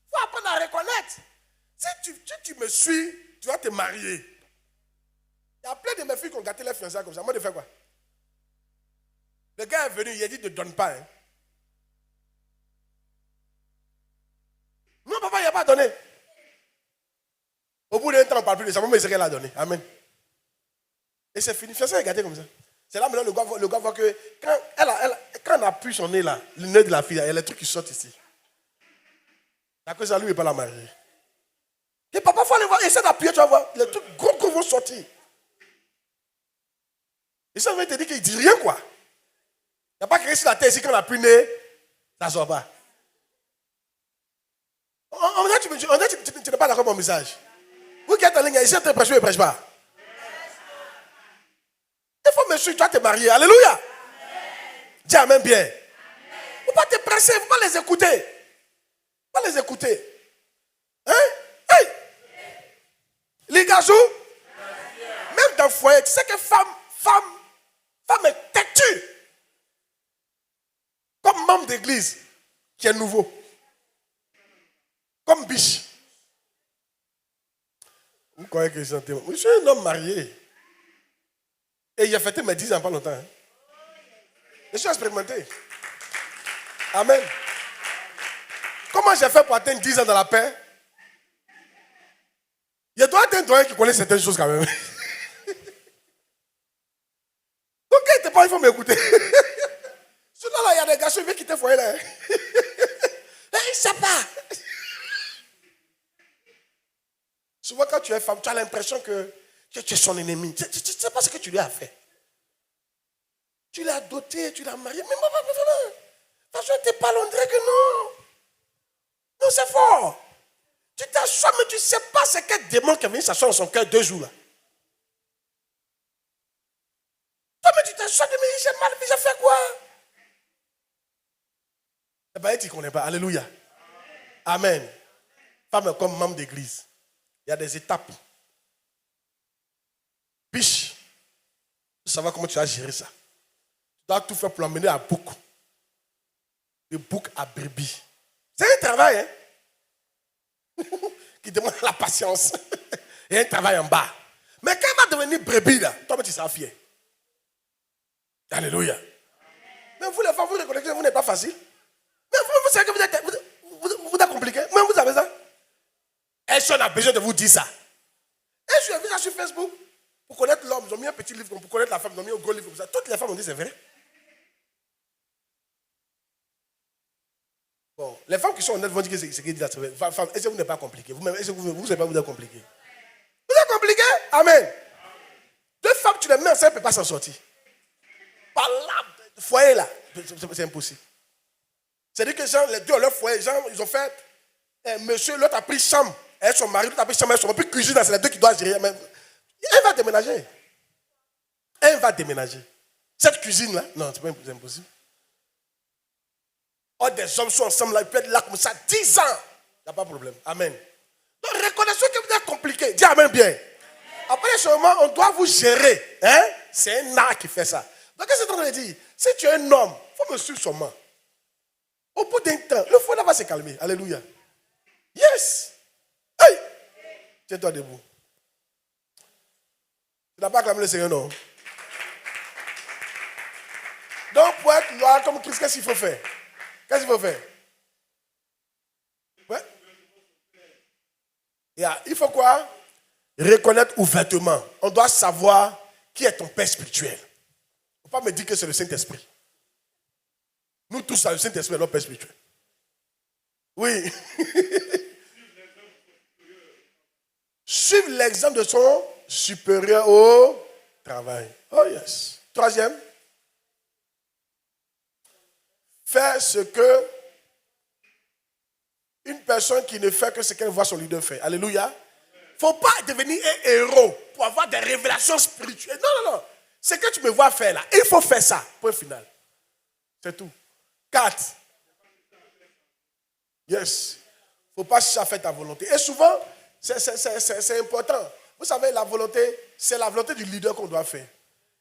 faut apprendre à reconnaître. Si tu me suis, tu vas te marier. Il y a plein de mes filles qui ont gâté les fiançailles comme ça. Moi, de faire quoi? Le gars est venu, il a dit ne donne pas. Hein. Non, papa, il n'a pas donné. Au bout d'un temps, on ne parle plus de ça. Moi, mais c'est qu'elle a donné. Amen. Et c'est fini. Fiançailles est gâté comme ça. C'est là maintenant le gars voit que quand on appuie son nez là, le nez de la fille, il y a les trucs qui sortent ici. À cause de ça, lui, il ne peut pas la marier. Et papa, il faut aller voir, essaie d'appuyer, tu vas voir, les trucs gros vont sortir. Et ça, on va te dire qu'il ne dit rien, quoi. Il n'y a pas quelqu'un sur la tête ici, quand on appuie le nez, ça ne sort pas. On dirait que tu n'es pas d'accord avec mon message. Vous qui êtes en ligne, ici, tu prêches ou tu ne prêches pas? Il faut me suivre, tu vas te marier. Alléluia. Dis amen bien. Il ne faut pas te presser, il ne faut pas les écouter. Il ne faut pas les écouter. Hein? Hey! Les garçons, même dans le foyer, tu sais que femme est têtue. Comme membre d'église qui est nouveau. Comme biche. Vous croyez que je suis un homme marié. Et il a fêté mes 10 ans pas longtemps. Hein. Je suis expérimenté. Amen. Comment j'ai fait pour atteindre 10 ans dans la paix? Il y a doit être un doyen qui connaît certaines choses quand même. Donc quand il te parle, il faut m'écouter. Sinon là, il y a des gars qui viennent quitter le foyer là. Il ne sait pas. Souvent quand tu es femme, tu as l'impression que tu es son ennemi. Tu ne sais pas ce que tu lui as fait. Tu l'as doté, tu l'as marié. Mais maman, de toute façon, tu pas on dirait que non. Non, c'est fort. Tu t'assois, mais tu ne sais pas ce quel démon qui est venu s'asseoir dans son cœur 2 jours là. Toi, mais tu t'assois, mais j'ai mal, mais j'ai fait quoi? Eh bien, tu ne connais pas. Alléluia. Amen. Femme comme membre d'église. Il y a des étapes. Biche. Tu savoir comment tu vas gérer ça. Tu dois tout faire pour l'emmener à bouc. De bouc à brebis. C'est un travail, hein? Qui demande la patience. Et un travail en bas. Mais quand elle va devenir brebis, là, toi, tu seras fier. Alléluia. Mais vous, les femmes, vous reconnaissez que vous n'êtes pas facile. Mais vous savez que vous êtes compliqué. Même vous avez ça. Est-ce qu'on a besoin de vous dire ça? Et je suis vu ça sur Facebook. Pour connaître l'homme, ils ont mis un petit livre. Pour connaître la femme, ils ont mis un gros livre comme ça. Toutes les femmes ont dit c'est vrai. Bon, les femmes qui sont honnêtes vont dire que c'est ce qu'ils disent. Femme, est-ce que vous n'êtes pas compliqué? Vous-même, est-ce que vous ne savez pas vous êtes compliqué? Vous êtes compliqué? Amen. Deux femmes, tu les mets ensemble, elles ne peuvent pas s'en sortir. Par là, le foyer là, c'est impossible. C'est-à-dire que genre, les deux ont leur foyer, genre, ils ont fait, monsieur, l'autre a pris chambre, elle son mari, l'autre a pris chambre, elle son mari, puis cuisine, c'est les deux qui doivent gérer. Mais elle va déménager. Elle va déménager. Cette cuisine-là, non, c'est impossible. Oh, des hommes sont ensemble là, ils peuvent être là comme ça 10 ans. Il n'y a pas de problème. Amen. Donc, reconnaissez que vous êtes compliqué. Dis Amen bien. Après ce moment, on doit vous gérer. Hein? C'est un art qui fait ça. Donc, qu'est-ce que c'est en train de dire? Si tu es un homme, il faut me suivre seulement. Au bout d'un temps, le feu là va se calmer. Alléluia. Yes. Hey. Tiens-toi debout. Tu n'as pas acclamé le Seigneur, non? Donc, pour être loyal comme Christ, qu'est-ce qu'il faut faire? Qu'est-ce qu'il faut faire? Ouais. Yeah. Il faut quoi? Reconnaître ouvertement. On doit savoir qui est ton père spirituel. Il ne faut pas me dire que c'est le Saint-Esprit. Nous tous, le Saint-Esprit est notre père spirituel. Oui. Suivre l'exemple de son supérieur au travail. Oh yes. Troisième. Faire ce que une personne qui ne fait que ce qu'elle voit son leader faire. Alléluia. Il ne faut pas devenir un héros pour avoir des révélations spirituelles. Non, non, non. Ce que tu me vois faire là, il faut faire ça. Point final. C'est tout. 4. Yes. Il ne faut pas chercher à faire ta volonté. Et souvent, c'est important. Vous savez, la volonté, c'est la volonté du leader qu'on doit faire.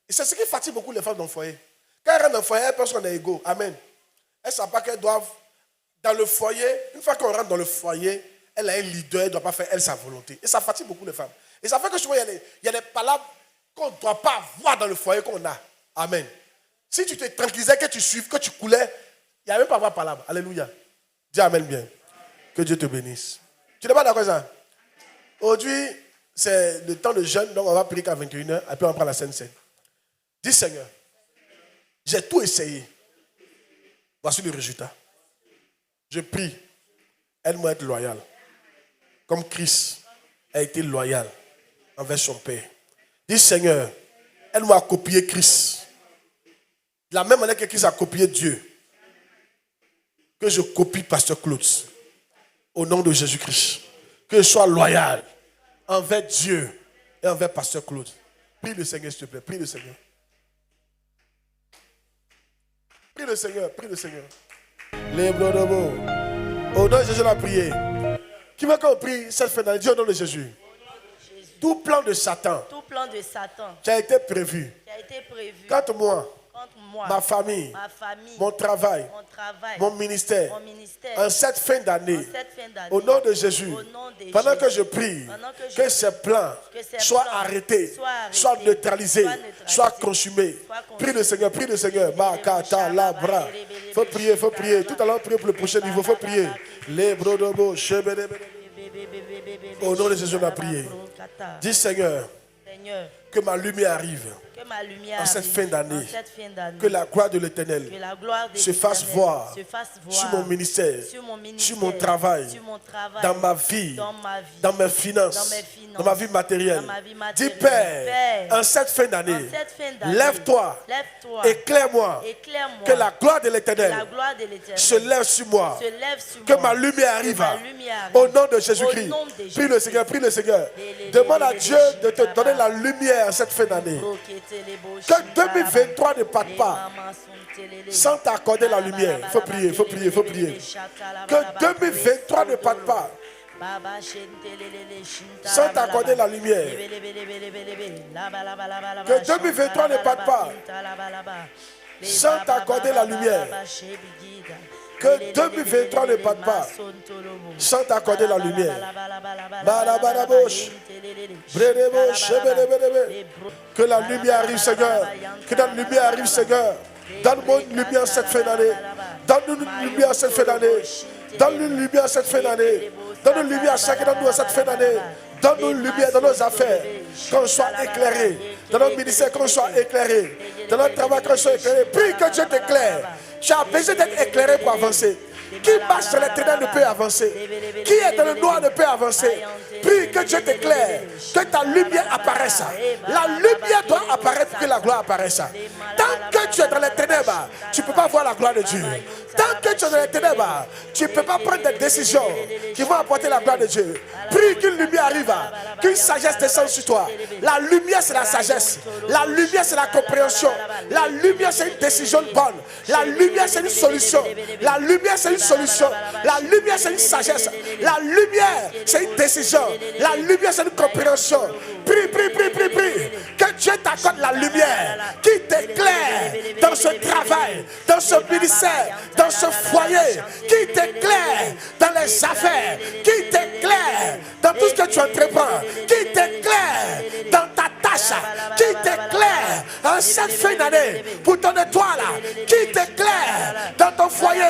Et c'est ce qui fatigue beaucoup les femmes dans le foyer. Quand elles rentrent dans le foyer, elles pensent qu'on est égaux. Amen. Elles ne savent pas qu'elles doivent, dans le foyer, une fois qu'on rentre dans le foyer, elle a un leader, elle ne doit pas faire elle sa volonté. Et ça fatigue beaucoup les femmes. Et ça fait que souvent, il y a des palabres qu'on ne doit pas avoir dans le foyer qu'on a. Amen. Si tu te tranquillisais, que tu suives, que tu coulais, il n'y a même pas avoir de palabres. Alléluia. Dis Amen bien. Que Dieu te bénisse. Tu n'es pas d'accord avec ça? Aujourd'hui, c'est le temps de jeûne, donc on va prier qu'à 21h, après on prend la Sainte Seine. Dis Seigneur, j'ai tout essayé. Voici le résultat. Je prie, aide-moi à être loyal. Comme Christ a été loyal envers son Père. Dis Seigneur, aide-moi à copier Christ. De la même manière que Christ a copié Dieu, que je copie Pasteur Claude. Au nom de Jésus-Christ. Que je sois loyal envers Dieu et envers Pasteur Claude. Prie le Seigneur, s'il te plaît. Prie le Seigneur. Prie le Seigneur. Prie le Seigneur. Les blancs de mots. Au nom de Jésus, on a prié. Qui veut qu'on prie cette fin d'année? Dis au nom de Jésus. Tout plan de Satan qui a été prévu. Contre moi. Ma famille, mon travail, mon ministère, en cette fin d'année, au nom de Jésus, pendant que je prie, que ces plans soient arrêtés, soient neutralisés, soient consumés. Prie le Seigneur, prie le Seigneur. Makata, labra. Faut prier, faut prier. Tout à l'heure, prier pour le prochain niveau, faut prier. Les brodobo, au nom de Jésus, on a prié. Dis Seigneur, que ma lumière arrive. En cette fin d'année, que la gloire de l'Éternel se fasse voir sur mon ministère, sur mon travail, dans ma vie, dans mes finances, dans ma vie matérielle. Dis Père, en cette fin d'année, lève-toi, éclaire-moi, que la gloire de l'Éternel se lève sur moi, que ma lumière arrive au nom de Jésus-Christ. Prie le Seigneur, prie le Seigneur. Demande à Dieu de te donner la lumière en cette fin d'année. Que 2023 ne parte pas sans t'accorder la lumière. Il faut prier, il faut prier, il faut prier. Que 2023 ne parte pas sans t'accorder la lumière. Que 2023 ne parte pas sans t'accorder la lumière. Que 2023 ne parte pas sans t'accorder la lumière. Que la lumière arrive, Seigneur. Que la lumière arrive, Seigneur. Donne-moi une lumière cette fin d'année. Donne-nous une lumière cette fin d'année. Donne-nous une lumière cette fin d'année. Donne-nous une lumière chacun d'entre nous cette fin d'année. Donne-nous une lumière dans nos affaires, qu'on soit éclairé. Dans notre ministère, qu'on soit éclairé. Dans notre travail, qu'on soit éclairé. Prie que Dieu t'éclaire. Tu as besoin d'être éclairé pour avancer. Qui marche dans les ténèbres ne peut avancer. Qui est dans le noir ne peut avancer. Prie que Dieu t'éclaire. Que ta lumière apparaisse. La lumière doit apparaître pour que la gloire apparaisse. Tant que tu es dans les ténèbres, tu ne peux pas voir la gloire de Dieu. Tant que tu es dans les ténèbres, tu ne peux pas prendre des décisions qui vont apporter la gloire de Dieu. Prie qu'une lumière arrive, qu'une sagesse descende sur toi. La lumière, c'est la sagesse. La lumière, c'est la compréhension. La lumière, c'est une décision bonne. La lumière, c'est une solution. La lumière, c'est une solution. La lumière, c'est une sagesse. La lumière, c'est une décision. La lumière, c'est une compréhension. Prie, prie, prie, prie, prie. Que Dieu t'accorde la lumière qui t'éclaire dans ce travail, dans ce ministère, dans ce foyer, qui t'éclaire dans les affaires, qui t'éclaire dans tout ce que tu entreprends, qui t'éclaire dans ta tâche, qui t'éclaire en cette fin d'année pour ton étoile, qui t'éclaire dans ton foyer,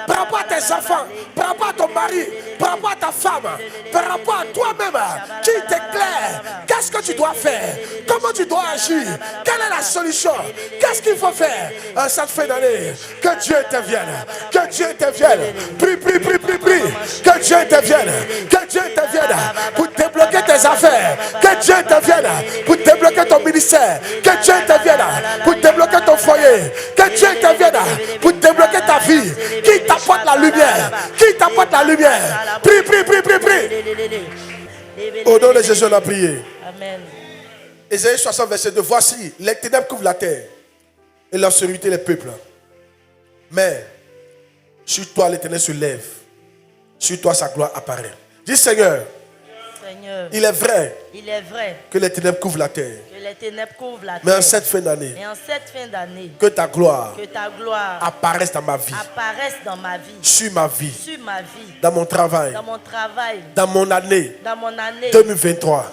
par rapport à tes enfants, par rapport à ton mari, par rapport à ta femme, par rapport à toi-même, qui t'éclaire. Qu'est-ce que tu dois faire? Comment tu dois agir? Quelle est la solution? Qu'est-ce qu'il faut faire en cette fin d'année? Que Dieu intervienne. Que Dieu intervienne. Prie, prie, prie, prie, prie. Que Dieu intervienne. Que Dieu intervienne pour débloquer tes affaires. Que Dieu intervienne pour débloquer ton ministère. Que Dieu intervienne pour débloquer ton foyer. Que Dieu intervienne pour débloquer ta vie. Qui t'apporte la lumière? Qui t'apporte la lumière? Prie, prie, prie, prie, prie. Au nom de Jésus, on a prié. Amen. Ésaïe 60, verset 2. Voici, les ténèbres couvrent la terre et l'obscurité les peuples. Mais sur toi, l'Éternel se lève. Sur toi, sa gloire apparaît. Dis Seigneur, il est vrai que les ténèbres couvrent la terre. Mais en cette fin d'année, que ta gloire apparaisse dans ma vie, sur ma vie, dans mon travail, dans mon année 2023,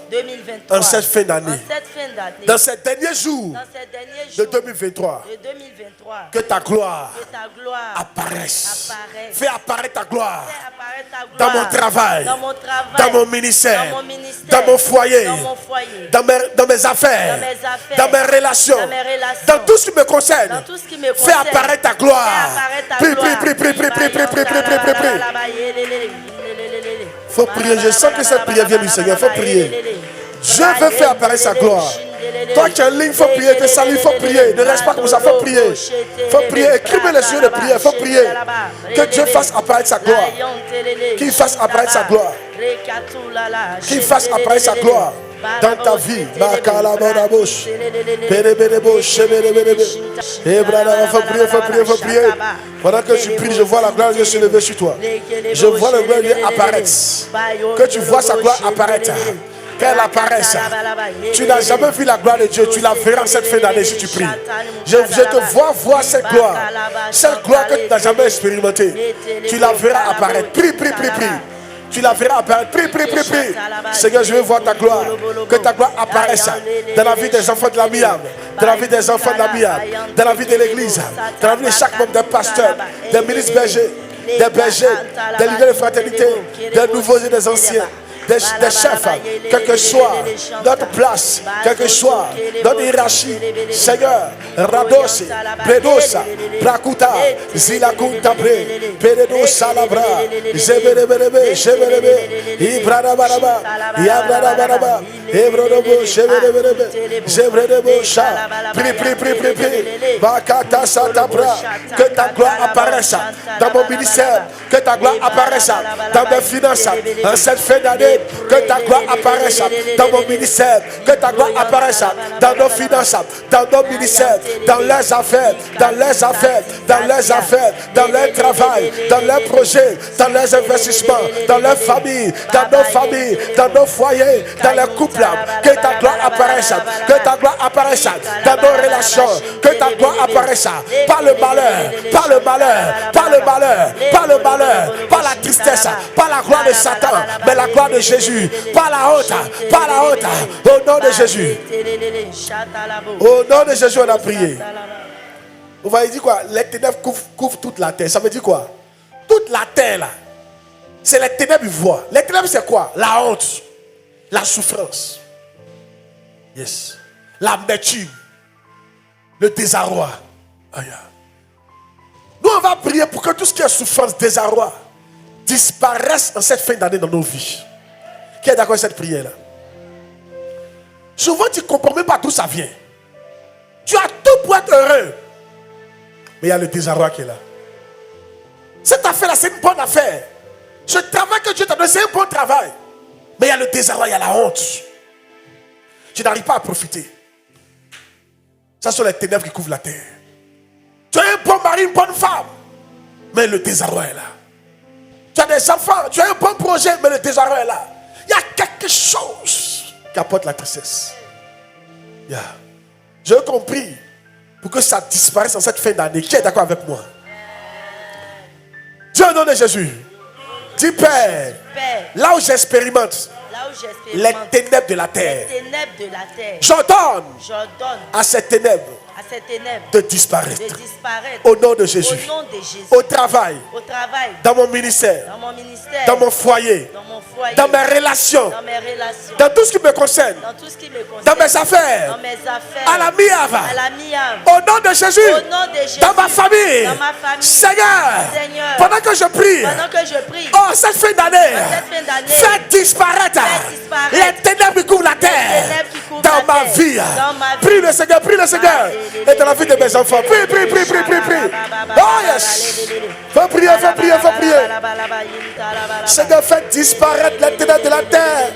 en cette fin d'année, dans ces derniers jours de 2023, que ta gloire apparaisse. Fais apparaître ta gloire dans mon travail, dans mon ministère, dans mon foyer, dans mes affaires, dans mes relations, dans tout ce qui me concerne. Fais apparaître ta gloire. Prie, prie, prie, prie, prie, prie, prie, prie, prie, prie, prie. Faut prier. Je sens que cette prière vient du Seigneur. Faut prier. Dieu veut faire apparaître sa gloire. Toi qui es en ligne, il faut prier. Tes saluts, il faut prier. Ne reste pas comme ça, il faut prier. Il faut prier. Écrivez les yeux de prière. Il faut prier. Que Dieu fasse apparaître sa gloire. Qu'il fasse apparaître sa gloire. Qu'il fasse apparaître sa gloire dans ta vie. Faut prier. Pendant que tu pries, je vois la gloire de Dieu se lever sur toi. Je vois la gloire de Dieu apparaître. Que tu vois sa gloire apparaître. Qu'elle apparaisse. Tu n'as jamais vu la gloire de Dieu. Tu la verras cette fin d'année si tu pries. Je te vois voir cette gloire. Cette gloire que tu n'as jamais expérimentée. Tu la verras apparaître. Prie, prie, prie, prie. Tu la verras apparaître. Prie, prie, prie, prie. Seigneur, je veux voir ta gloire. Que ta gloire apparaisse dans la vie des enfants de la Miam, dans la vie des enfants de la Miam, dans la vie de l'église, dans la vie de chaque membre des pasteurs, des ministres bergers, des bergers, des leaders de fraternité, des nouveaux et des anciens. Des chefs, quelle que soit notre place, quelle que soit notre hiérarchie, Seigneur, Rados, Bredosa, Brakuta, Zilakunta Bre, Peredosa Labra, Zeberebe, Zeberebe, Ibradabaraba, Yabradabaraba, Ebrodobo, Zeberebe, Zebrebo, Sha, Pri, Pri, Pri, Pri, Pri, Bakata Satabra, que ta gloire apparaisse dans mon ministère, que ta gloire apparaisse dans mes finances, en cette fin d'année. Que ta gloire apparaisse dans mon ministère. Que ta gloire apparaisse dans nos finances, dans nos ministères, dans leurs affaires, dans leurs affaires, dans leurs affaires, dans leur travail, dans leurs projets, dans leurs investissements, dans leurs familles, dans nos familles, dans nos foyers, dans les couples. Que ta gloire apparaisse. Que ta gloire apparaisse dans nos relations. Que ta gloire apparaisse. Pas le malheur, pas le malheur, pas le malheur, pas le malheur, pas la tristesse, pas la gloire de Satan, mais la gloire de Jésus, pas la honte, au nom de Jésus. Au nom de Jésus, on a prié. On va dire quoi? Les ténèbres couvrent toute la terre. Ça veut dire quoi? Toute la terre là, c'est les ténèbres qui voient. Les ténèbres c'est quoi? La honte, la souffrance. Yes. L'amertume, le désarroi. Nous on va prier pour que tout ce qui est souffrance, désarroi disparaisse en cette fin d'année dans nos vies. Qui est d'accord avec cette prière là? Souvent tu ne comprends même pas d'où ça vient. Tu as tout pour être heureux. Mais il y a le désarroi qui est là. Cette affaire là c'est une bonne affaire. Ce travail que Dieu t'a donné c'est un bon travail. Mais il y a le désarroi, il y a la honte. Tu n'arrives pas à profiter. Ça sont les ténèbres qui couvrent la terre. Tu as un bon mari, une bonne femme. Mais le désarroi est là. Tu as des enfants, tu as un bon projet, mais le désarroi est là. Il y a quelque chose qui apporte la tristesse. J'ai compris. Pour que ça disparaisse en cette fin d'année. Qui est d'accord avec moi? Dieu au nom de Jésus. Dis Père, là où j'expérimente les ténèbres de la terre, j'ordonne à ces ténèbres de disparaître. Au nom de Jésus. Au travail, dans mon ministère, dans mon foyer, dans mes relations, dans tout ce qui me concerne, dans mes affaires, à la miave, au nom de Jésus, dans ma famille. Seigneur, pendant que je prie, oh, cette fin d'année, fais disparaître les ténèbres qui couvrent la terre dans ma vie. Prie le Seigneur, et dans la vie de mes enfants. Prie. Oh yes. Faut prier. Seigneur, fais disparaître les ténèbres de la terre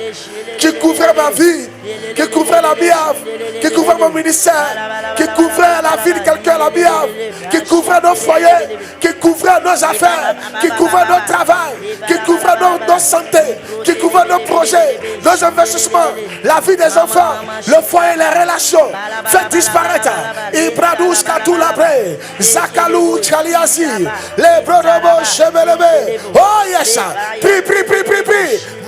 qui couvraient ma vie, qui couvraient la mienne, qui couvraient mon ministère, qui couvraient la vie de quelqu'un, la mienne, qui couvraient nos foyers, qui couvraient nos affaires, qui couvraient notre travail, qui couvraient nos santé, qui couvraient nos projets, nos investissements, la vie des enfants, le foyer, les relations. Fais disparaître. Ibradous Katulabre, Zakalou Chaliasi, les Brodobo Chebelebe. Oh yes, prie.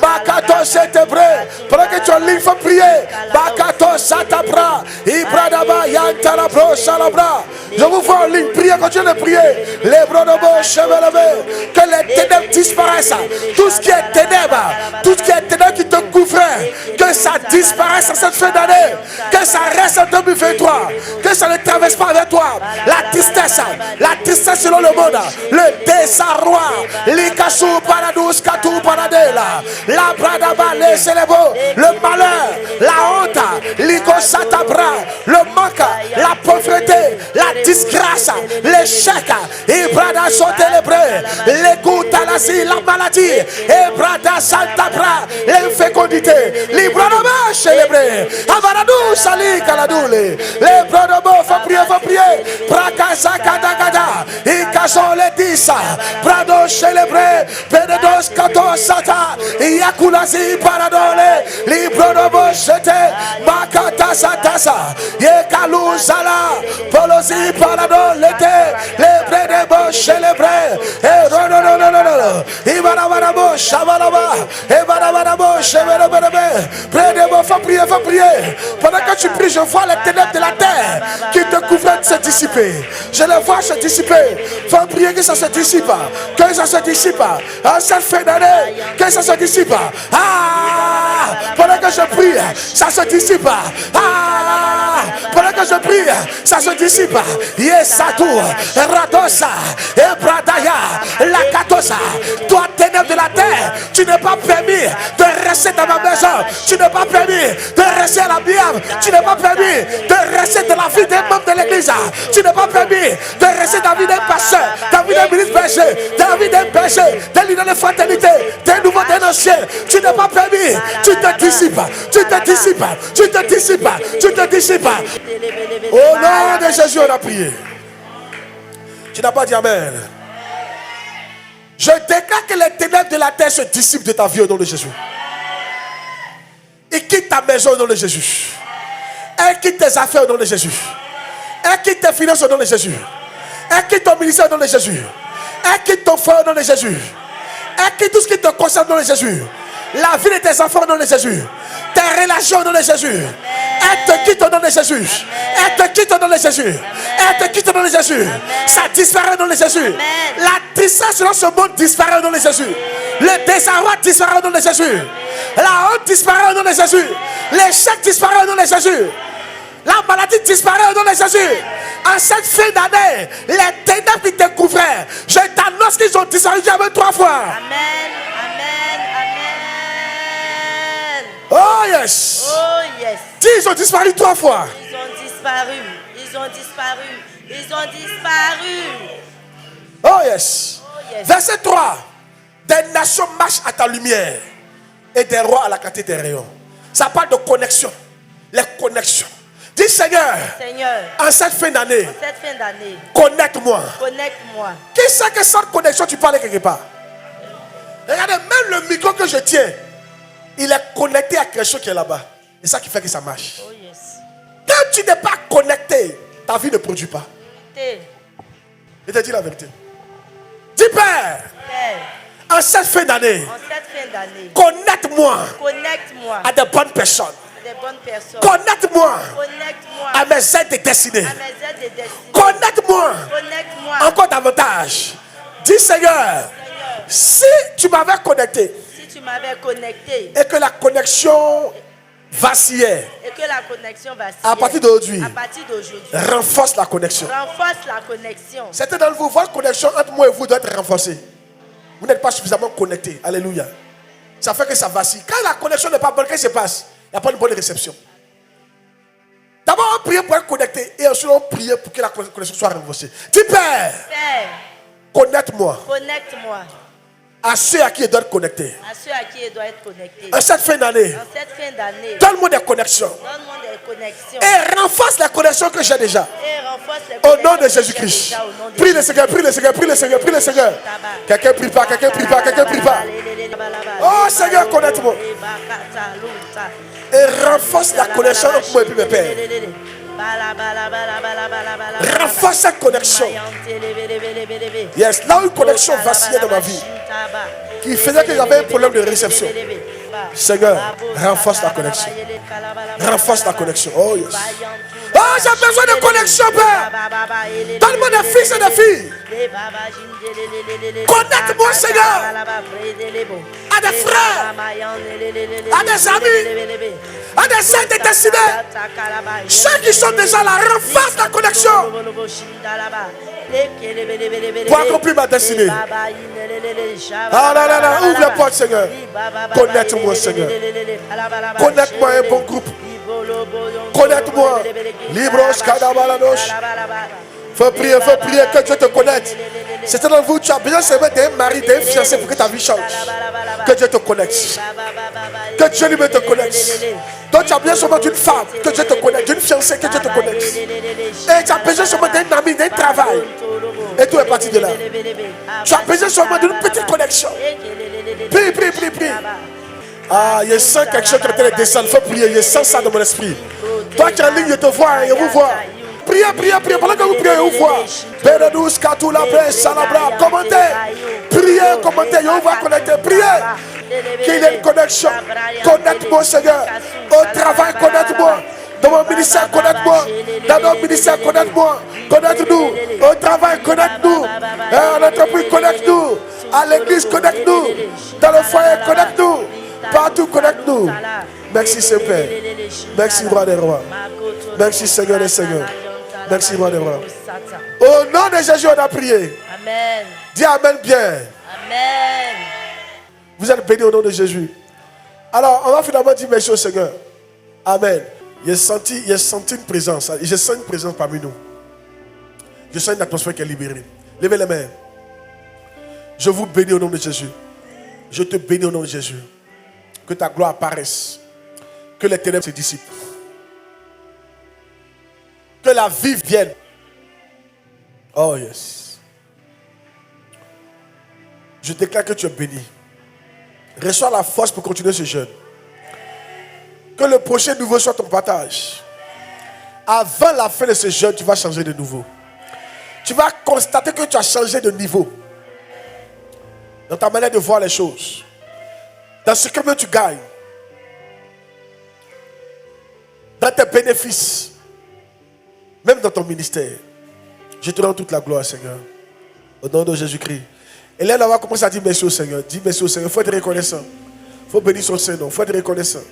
Makato Setebre. Pendant que tu es en ligne, il faut prier. Makato Satabra, Ibradaba Yantarabro Salabra. Je vous vois en ligne, priez, continuez de prier. Les Brodobo Chebelebe. Que les ténèbres disparaissent. Tout ce qui est ténèbres qui te couvrait, que ça disparaisse en cette fin d'année. Que ça reste en 2023. Que ça ne traverse pas avec toi. La tristesse selon le monde, le désarroi, l'ikasu paradous katou paradela, la bradaba les célébro, le malheur, la honte, l'ikosatabra, le manque, la pauvreté, la disgrâce, l'échec, et brada sautélébré, l'écoute à la maladie, et brada santabra, l'infécondité, l'ibradaba célébré, avaradou sali kaladoule, les bradabo, faut prier. Prakasa kadagada, ikason le disa, brado célébré, penedos katosata, yakulasi paradole, librodobo jete, makata satasa, yekalu zala, polosi paradole, les predebo célébré, et non, ibarababo, shabalaba, ibarababo, shabalaba, predebo, faut prier. Pendant que tu pries, je vois les ténèbres de la terre qui te couvrent se dissiper. Je les vois se dissiper. Faut prier que ça se dissipe. Que ça se dissipe. En cette fin d'année, que ça se dissipe. Pendant que je prie, ça se dissipe. Pendant que je prie, ça se dissipe. Yesatou, Radosa, Ebradaya, Lakatosa. Toi, ténèbres de la terre, tu n'es pas permis de rester dans ma maison. Tu n'es pas permis de rester à la Bible. Tu n'es pas permis de rester dans la vie des membres de l'église. Tu n'es pas permis de rester dans la vie d'un pasteur, dans la vie d'un ministre berger, dans la vie d'un berger, d'un leader de fraternité, d'un nouveau dénoncier. Tu n'es pas permis. Tu te dissipes. Au nom de Jésus, on a prié. Tu n'as pas dit Amen. Je déclare que les ténèbres de la terre se dissipent de ta vie au nom de Jésus. Et quitte ta maison au nom de Jésus. Elle quitte tes affaires au nom de Jésus. Elle quitte tes finances au nom de Jésus. Elle quitte ton ministère au nom de Jésus. Elle quitte ton foyer au nom de Jésus. Elle quitte tout ce qui te concerne au nom de Jésus. La vie de tes enfants au nom de Jésus. tes relations au nom de Jésus. Elle te quitte au nom de Jésus. Elle te quitte au nom de Jésus. Elle te quitte au nom de Jésus. Ça disparaît au nom de Jésus. La tristesse dans ce monde disparaît au nom de Jésus. Le désarroi disparaît au nom de Jésus. La honte disparaît au nom de Jésus. L'échec disparaît au nom de Jésus. La maladie disparaît au nom de Jésus. En cette fin d'année, les ténèbres qui te couvraient, je t'annonce qu'ils ont disparu jamais 3 fois. Amen. Amen. Amen. Oh yes. Oh yes. Dis, ils ont disparu 3 fois. Ils ont disparu. Ils ont disparu. Ils ont disparu. Oh yes. Oh yes. Verset 3. Des nations marchent à ta lumière et des rois à la clarté de tes rayons. Ça parle de connexion. Les connexions. Dis Seigneur, en cette fin d'année, connecte-moi. Connecte-moi. Qui sait que sans connexion tu parles quelque part? Regardez, même le micro que je tiens, il est connecté à quelque chose qui est là-bas. C'est ça qui fait que ça marche. Oh yes. Quand tu n'es pas connecté, ta vie ne produit pas. Je te dis la vérité. Dis Père, en cette fin d'année, connecte-moi à de bonnes personnes. Connecte-moi à mes aides destinées. Connecte-moi encore davantage. Dis Seigneur, si tu m'avais connecté et que la connexion vacillait, à partir d'aujourd'hui, renforce la connexion. Certains d'entre vous, votre connexion entre moi et vous doit être renforcée. Vous n'êtes pas suffisamment connecté. Alléluia. Ça fait que ça vacille. Quand la connexion n'est pas bonne, qu'est-ce qui se passe? Il n'y a pas une bonne réception. D'abord, on prie pour être connecté et ensuite on prie pour que la connexion soit renforcée. Dis Père, connecte-moi à ceux à qui il doit être connecté. En cette fin d'année, donne-moi des connexions. Et renforce la connexion que j'ai déjà. Au nom de Jésus-Christ. Prie le Seigneur, prie le Seigneur, prie le Seigneur, prie le Seigneur. Quelqu'un prie pas, quelqu'un prie pas, quelqu'un prie pas. Oh Seigneur, connecte-moi. Et renforce la connexion entre moi et puis mes pères. Renforce cette connexion. Yes, là où une connexion vacillait dans ma vie, qui faisait que j'avais un problème de réception. Seigneur, renforce la connexion. Renforce la connexion. Oh yes. Oh, j'ai besoin de connexion, Père. Donne-moi des fils et des filles. Connecte-moi, Seigneur, à des frères, à des amis, à des aides destinés. Ceux qui sont déjà là, renforce la connexion pour accomplir ma destinée. Ah là là là, ouvre la porte, Seigneur. Connecte-moi, Seigneur. Connecte-moi à un bon groupe. Connecte-moi. Libros, Kadabalados. Faut prier que Dieu te connecte. C'est dans vous, tu as besoin seulement d'un mari, d'un fiancé pour que ta vie change. Que Dieu te connecte. Que Dieu lui-même te connecte. Donc tu as besoin seulement d'une femme, que Dieu te connecte. D'une fiancée, que Dieu te connecte. Et tu as besoin seulement d'un ami, d'un travail. Et tout est parti de là. Tu as besoin seulement d'une petite connexion. Prie, prie, prie, prie. Ah, je sens quelque chose qui est en train de descendre. Il faut prier, je sens ça dans mon esprit. Toi qui es en ligne, je te vois, je vous vois. Priez, priez, priez. Pendant que vous priez, je vous vois. Béredous, Katoula, Salabra, commentez. Priez, commentez, je vous vois connecter. Priez. Qu'il y ait une connexion. Connecte-moi, Seigneur. Au travail, connecte-moi. Dans mon ministère, connecte-moi. Dans notre ministère, connecte-moi. Connecte-nous. Au travail, connecte-nous. En entreprise, connecte-nous. À l'église, connecte-nous. Dans le foyer, connecte-nous. Partout, connecte-nous. Merci, Saint-Père. Merci, Roi des Rois. Merci, Seigneur des Seigneurs. Merci, Roi des Rois. Au nom de Jésus, on a prié. Amen. Dis Amen bien. Amen. Vous êtes bénis au nom de Jésus. Alors, on va finalement dire merci au Seigneur. Amen. J'ai senti une présence. Je sens une présence parmi nous. Je sens une atmosphère qui est libérée. Levez les mains. Je vous bénis au nom de Jésus. Je te bénis au nom de Jésus. Que ta gloire apparaisse. Que les ténèbres se dissipent. Que la vie vienne. Oh yes. Je déclare que tu es béni. Reçois la force pour continuer ce jeûne. Que le prochain nouveau soit ton partage. Avant la fin de ce jeûne, tu vas changer de nouveau. Tu vas constater que tu as changé de niveau. Dans ta manière de voir les choses. Dans ce que tu gagnes. tes bénéfices. Même dans ton ministère. Je te rends toute la gloire, Seigneur. Au nom de Jésus-Christ. Et là, on va commencer à dire merci au Seigneur. Dis merci au Seigneur. Il faut être reconnaissant. Il faut bénir son Seigneur. Il faut être reconnaissant.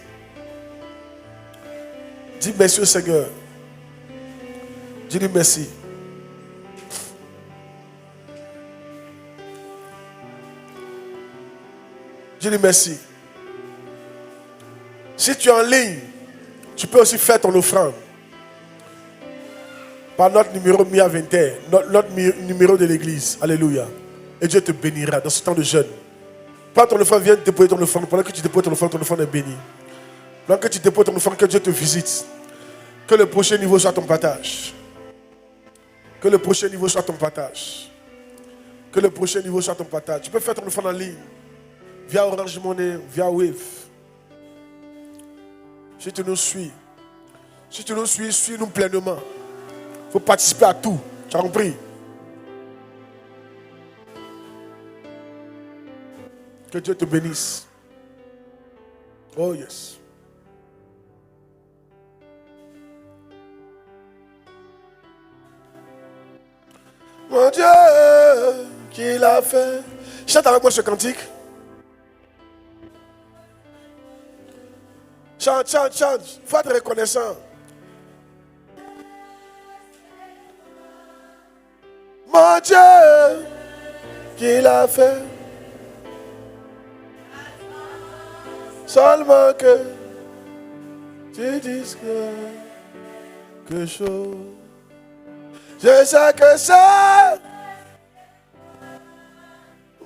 Dis merci au Seigneur. Dis-lui merci. Dis-lui merci. Si tu es en ligne, tu peux aussi faire ton offrande. Par notre numéro MIA 21, notre numéro de l'église. Alléluia. Et Dieu te bénira dans ce temps de jeûne. Prends ton offrande, viens déposer ton offrande. Pendant que tu déposes ton offrande est béni. Pendant que tu déposes ton offrande, que Dieu te visite. Que le prochain niveau soit ton partage. Que le prochain niveau soit ton partage. Que le prochain niveau soit ton partage. Tu peux faire ton offrande en ligne. Via Orange Money, via Wave. Si tu nous suis, suis-nous pleinement. Il faut participer à tout. Tu as compris? Que Dieu te bénisse. Oh yes. Mon Dieu, qu'il a fait. Chante avec moi ce cantique. Chante, chante, chante. Il faut être reconnaissant. Mon Dieu, qu'il a fait. Seulement que tu dises quelque chose. Je sais que c'est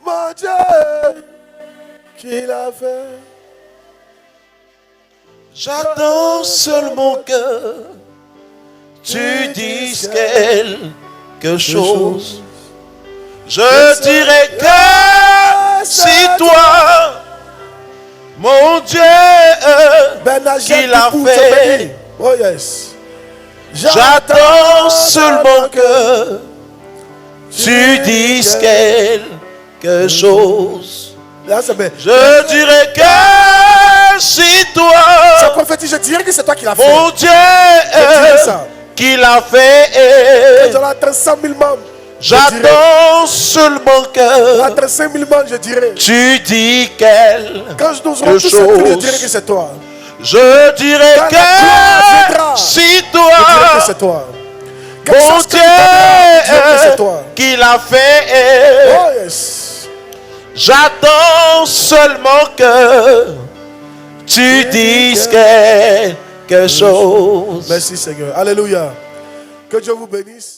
mon Dieu qui l'a fait. J'attends seulement que tu dises quelque chose. Je dirais que c'est toi, mon Dieu, qui l'a fait. Oh yes. J'attends seulement que tu dises quelque chose. Je dirais que c'est toi. Ça prophétise, je dirais que c'est toi qui l'as fait. Mon Dieu, qui l'a fait. J'en ai 100 000 membres. J'attends seulement que à 35 000 membres, je dirais. Tu dis quelque Quand nous aurons tous je dirais que c'est toi. Je dirais que c'est toi. Je dirais que c'est toi. Mon Dieu, qui l'a fait. Oh yes. J'attends seulement que tu dises quelque chose. Merci Seigneur. Alléluia. Que Dieu vous bénisse.